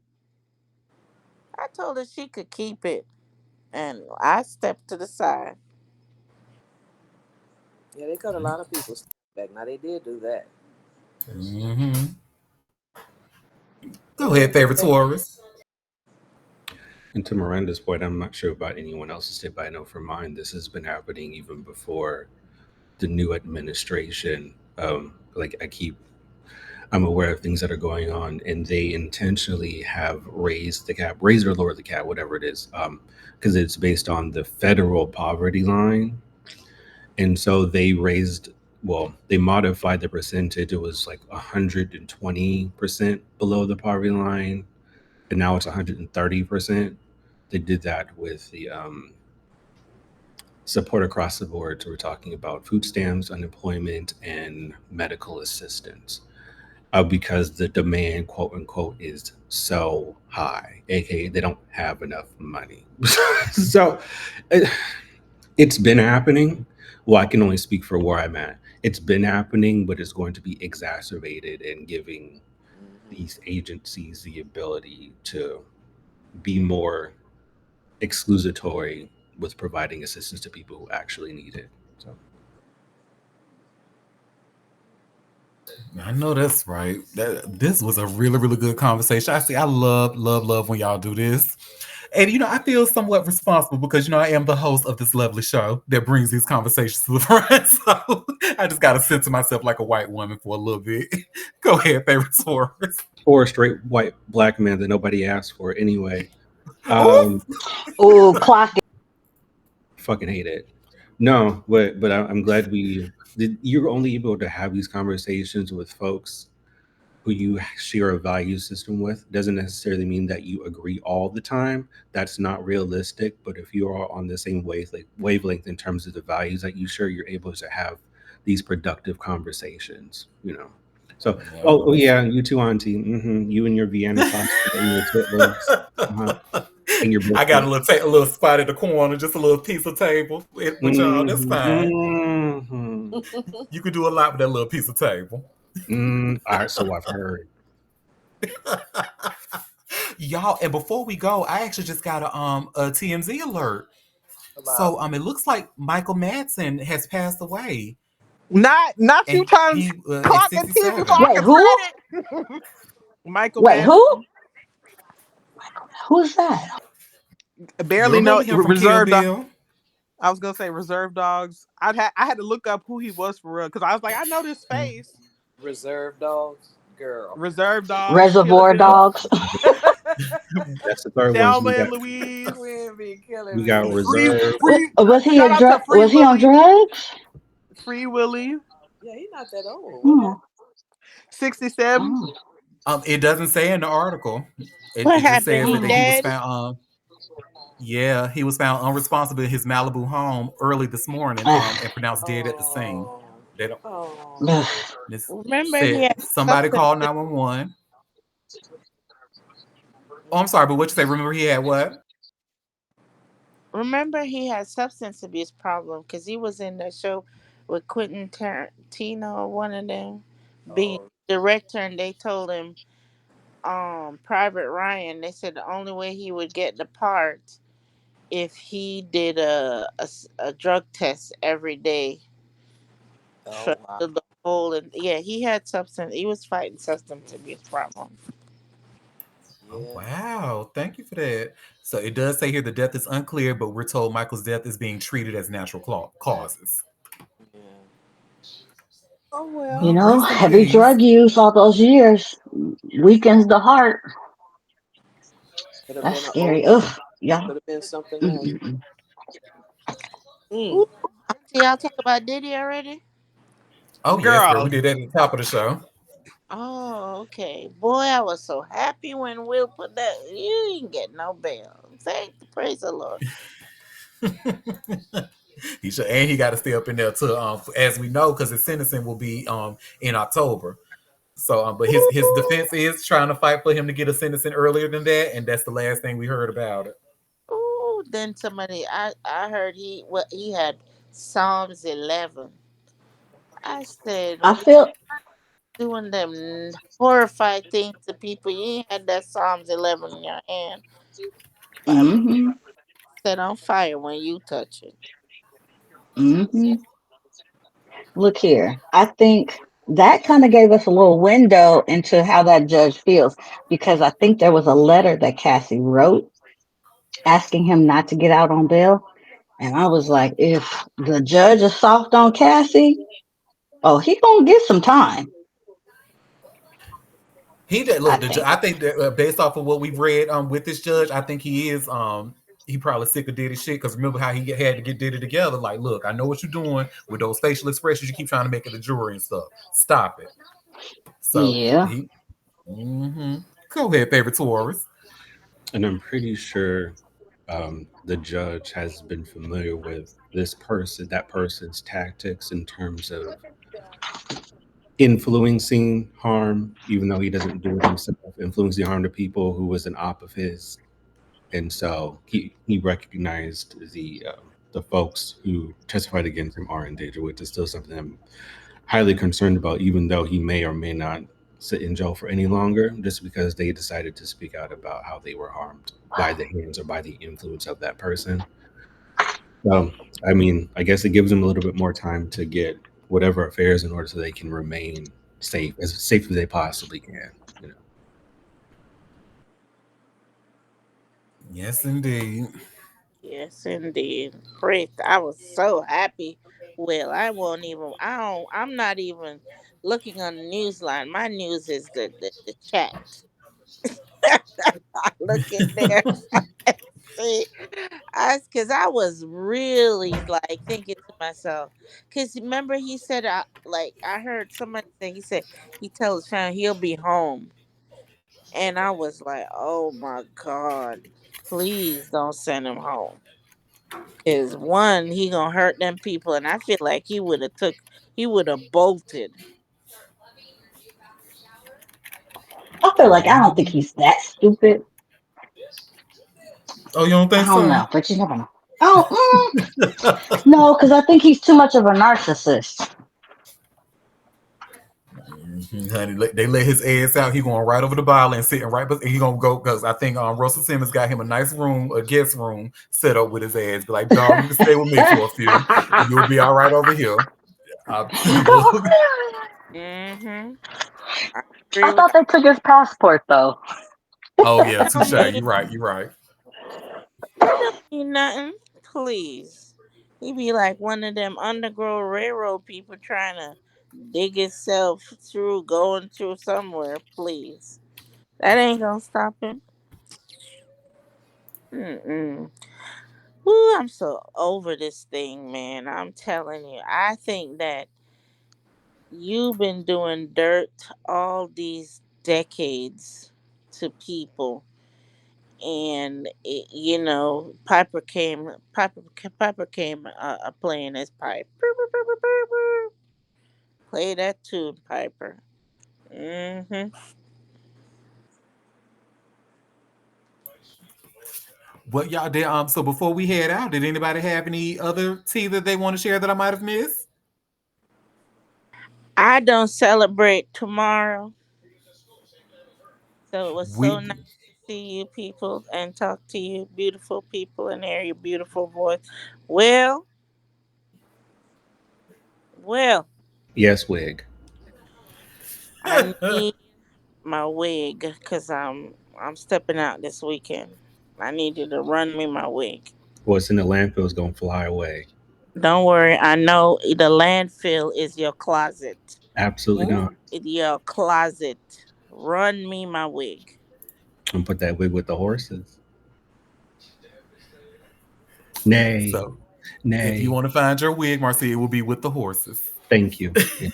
I told her she could keep it, and I stepped to the side. Yeah, they cut a lot of people back. Now they did do that. Hmm. Go Yeah, they ahead, did favorite that. Taurus. And to Miranda's point, I'm not sure about anyone else's tip, but I know for mine, this has been happening even before the new administration. Like I'm aware of things that are going on, and they intentionally have raised the cap, raised or lowered the cap, whatever it is, because it's based on the federal poverty line, and so they raised. Well, they modified the percentage. It was like 120% below the poverty line, and now it's 130%. They did that with the support across the board. So we're talking about food stamps, unemployment, and medical assistance. Because the demand, quote unquote, is so high, aka they don't have enough money. So it, it's been happening. Well, I can only speak for where I'm at. It's been happening, but it's going to be exacerbated and giving these agencies the ability to be more exclusatory with providing assistance to people who actually need it. So I know that's right. This was a really, really good conversation. I see. I love, love, love when y'all do this. And I feel somewhat responsible because I am the host of this lovely show that brings these conversations to the front. So I just gotta censor myself like a white woman for a little bit. Go ahead, favorite Taurus. or a straight white black man that nobody asked for anyway. Oh, Um, Oh, clock it. fucking hate it. No, but I'm glad we did. You're only able to have these conversations with folks who you share a value system with. Doesn't necessarily mean that you agree all the time. That's not realistic. But if you are on the same wavelength in terms of the values that you share, you're able to have these productive conversations. So, yeah. oh yeah, you too, Auntie. You and your Vienna sausage and your chitlins, uh-huh, and your I got a biscuit. little spot at the corner, just a little piece of table with y'all. That's fine. Mm-hmm. You could do a lot with that little piece of table. All right, so I've heard. Y'all, and before we go, I actually just got a TMZ alert. About So it looks like Michael Madsen has passed away, Not you and trying to he at clock the TV so 67. I Wait, can who? spread it. Michael Wait, who? Madsen. Who's that? You Barely know remember him from Kill reserved. Bill? I was gonna say reserve dogs. I had to look up who he was for real because I was like, I know this face. reserve dogs, girl. Reserve dogs, killing Reservoir them. Dogs. That's the third one. So Thelma and Louise. Queen be killing we got me. Free, reserve. free. Was he Shout a out to drug? Free Was he on Willy. drugs? Free Willy. Yeah, he's not that old. What Hmm. happened? 67. Oh. It doesn't say in the article. It What just happened? says He that he was Oh. dead? found. Yeah, he was found unresponsible in his Malibu home early this morning. Ugh. And pronounced dead at the scene. Oh, They don't. oh, Ugh. This Remember he said had somebody substance. called 911. Oh, I'm sorry, but what you say? Remember he had what? Remember he had substance abuse problem because he was in the show with Quentin Tarantino or one of them being oh, director, and they told him, Private Ryan. They said the only way he would get the part if he did a drug test every day for oh, wow. the whole. And yeah, he had substance. He was fighting substance abuse problem. Oh Yeah, wow! Thank you for that. So it does say here the death is unclear, but we're told Michael's death is being treated as natural causes. yeah. Oh You Well, well, know, rest in heavy peace. drug use all those years weakens the heart. could have That's been an scary. overdose. Ugh, y'all. Could have been something else. Mm-mm-mm. Mm. Ooh, Auntie, y'all talk about Diddy already? Oh yes, girl, we Girl. did that at the top of the show. Oh, okay. Boy, I was so happy when Will put that. You didn't get no bail. Praise the Lord. He should, and he got to stay up in there too, as we know, because his sentencing will be in October. So, but his defense is trying to fight for him to get a sentencing earlier than that, and that's the last thing we heard about it. Ooh, then somebody I heard he had Psalms 11. I said, I when you feel. doing them horrified things to people, you ain't had that Psalms 11 in your hand. Bible Mm-hmm. set on fire when you touch it. Mm-hmm. Look here. I think that kind of gave us a little window into how that judge feels because I think there was a letter that Cassie wrote asking him not to get out on bail. And I was like, if the judge is soft on Cassie, oh, he gonna get some time. He did I look. think. I think that based off of what we've read with this judge, I think he is he probably sick of Diddy shit. Because remember how he had to get Diddy together. Like, look, I know what you're doing with those facial expressions. You keep trying to make it a jury and stuff. Stop it. So Yeah. he. Go ahead, favorite Taurus. And I'm pretty sure the judge has been familiar with that person's tactics in terms of influencing harm, even though he doesn't do it himself, influencing harm to people who was an op of his. And so he recognized the folks who testified against him are in danger, which is still something I'm highly concerned about, even though he may or may not sit in jail for any longer, just because they decided to speak out about how they were harmed by the hands or by the influence of that person. I mean, I guess it gives them a little bit more time to get whatever affairs in order so they can remain safe as they possibly can. You know. Yes, indeed. Yes, indeed. Chris, I was so happy. Well, I won't even. I don't. I'm not even looking on the news line. My news is the chat. I look in there. See, because I was really like thinking to myself. Because remember, he said, I heard somebody say he tells Sean he'll be home, and I was like, oh my god, please don't send him home. Cause one, he gonna hurt them people, and I feel like he would have bolted. I feel like I don't think he's that stupid. Oh, you don't I think don't so? know, but you never know. Oh, no, because I think he's too much of a narcissist. Honey, they let his ass out. He going right over the bar and sitting right, but he gonna go because I think Russell Simmons got him a nice room, a guest room set up with his ass. Be like, dog, you can stay with me for a few, and you'll be all right over here. Look. Mm-hmm. I I agree with thought they took his passport though. Oh yeah, I touche. mean, You're right. You're right. that don't mean nothing. Please. He be like one of them underground railroad people trying to dig himself through, going through somewhere. Please. That ain't gonna stop him. Mm-mm. Woo, I'm so over this thing, man. I'm telling you. I think that you've been doing dirt all these decades to people, and Piper came playing his pipe. Play that tune, Piper. Hmm. What y'all did? So before we head out, did anybody have any other tea that they want to share that I might have missed? I don't celebrate tomorrow, so it was so We nice to see you people and talk to you beautiful people and hear your beautiful voice. Well, well, Yes, wig. I need my wig because I'm stepping out this weekend. I need you to run me my wig. What's in the landfill is gonna fly away. Don't worry, I know the landfill is your closet. Absolutely not. Your closet. Run me my wig. I'm gonna put that wig with the horses. Nay, so if you nay. want to find your wig, Marcia, it will be with the horses. Thank you. Yeah.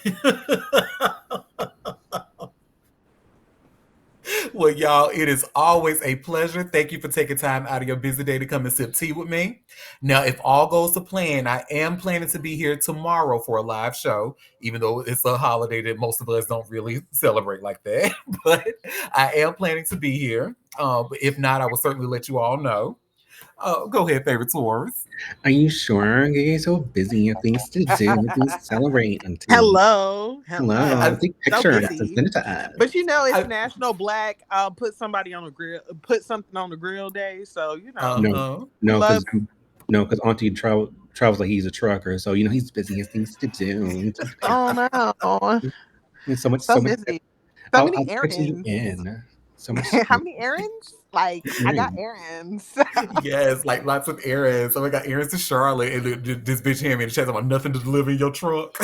Well, y'all, it is always a pleasure. Thank you for taking time out of your busy day to come and sip tea with me. Now, if all goes to plan, I am planning to be here tomorrow for a live show, even though it's a holiday that most of us don't really celebrate like that. But I am planning to be here. But if not, I will certainly let you all know. Go ahead, favorite Taurus. Are you sure? You're so busy. You have things to do, things to celebrate, Auntie. Hello, Hello. hello. Take a So picture of us and busy. send it to us. But it's I, National Black put somebody on the grill, put something on the grill day. So No, uh-huh. no, love. because Auntie travels like he's a trucker, so he's busy. He has things to do. Oh no, And so much, so so much. busy. So many I'll pencil you errands. in. So much. How many errands? Like, I got Mm. errands. Yes, like lots of errands. So I got errands to Charlotte, and this bitch hand me in the chat about nothing to deliver in your trunk.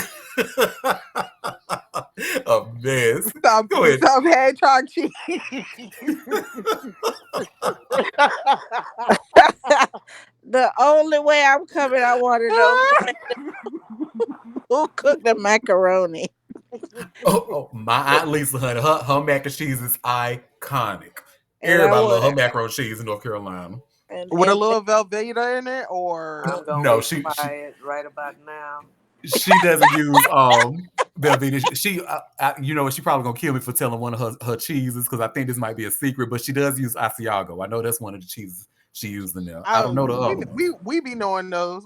A mess. Go ahead. Some hedgehog cheese. The only way I'm coming, I want to know who cooked the macaroni. Oh, my Aunt Lisa, honey, her mac and cheese is iconic. And I Everybody love her want macaroni and cheese in North Carolina. With a and little Velveeta in it, or I'm gonna No, be she quiet right about now. she doesn't use Velveeta. She you know she probably gonna kill me for telling one of her cheeses because I think this might be a secret, but she does use Asiago. I know that's one of the cheeses she used in there. I don't know the oh, other ones. we be knowing those.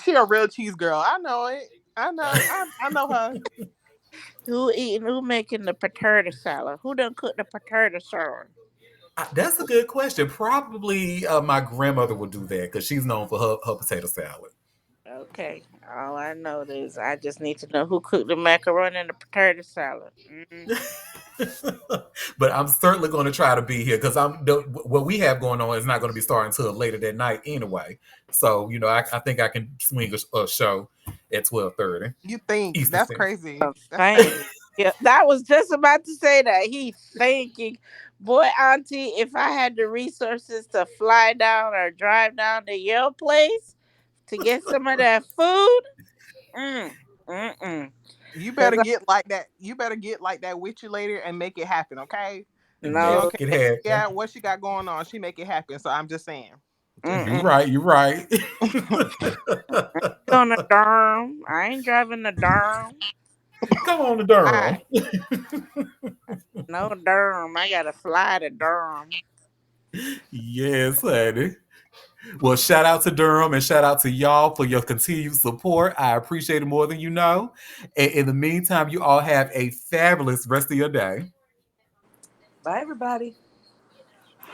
She a real cheese girl. I know it. I know her. who making the potato salad? Who done cook the potato salad? That's a good question. Probably my grandmother would do that because she's known for her potato salad. Okay, all I know is I just need to know who cooked the macaroni and the potato salad. But I'm certainly going to try to be here because what we have going on is not going to be starting until later that night anyway. So I think I can swing a show at 12:30 You think Eastern that's Standard. crazy? That's Thank crazy. you. That was just about to say that. He thinking, boy, Auntie, if I had the resources to fly down or drive down to your place to get some of that food, mm, mm. You Cause better get like that. You better get like that with you later and make it happen. Okay. She Make don't no, it care. happen. Yeah, what she got going on, she make it happen. So I'm just saying. Just You're mm-mm. right. You're right. On the Durham. I ain't driving the Durham. Come on to I Durham. No Durham. I gotta fly to Durham. Yes, honey. Well, shout out to Durham and shout out to y'all for your continued support. I appreciate it more than you know. And in the meantime, you all have a fabulous rest of your day. Bye, everybody.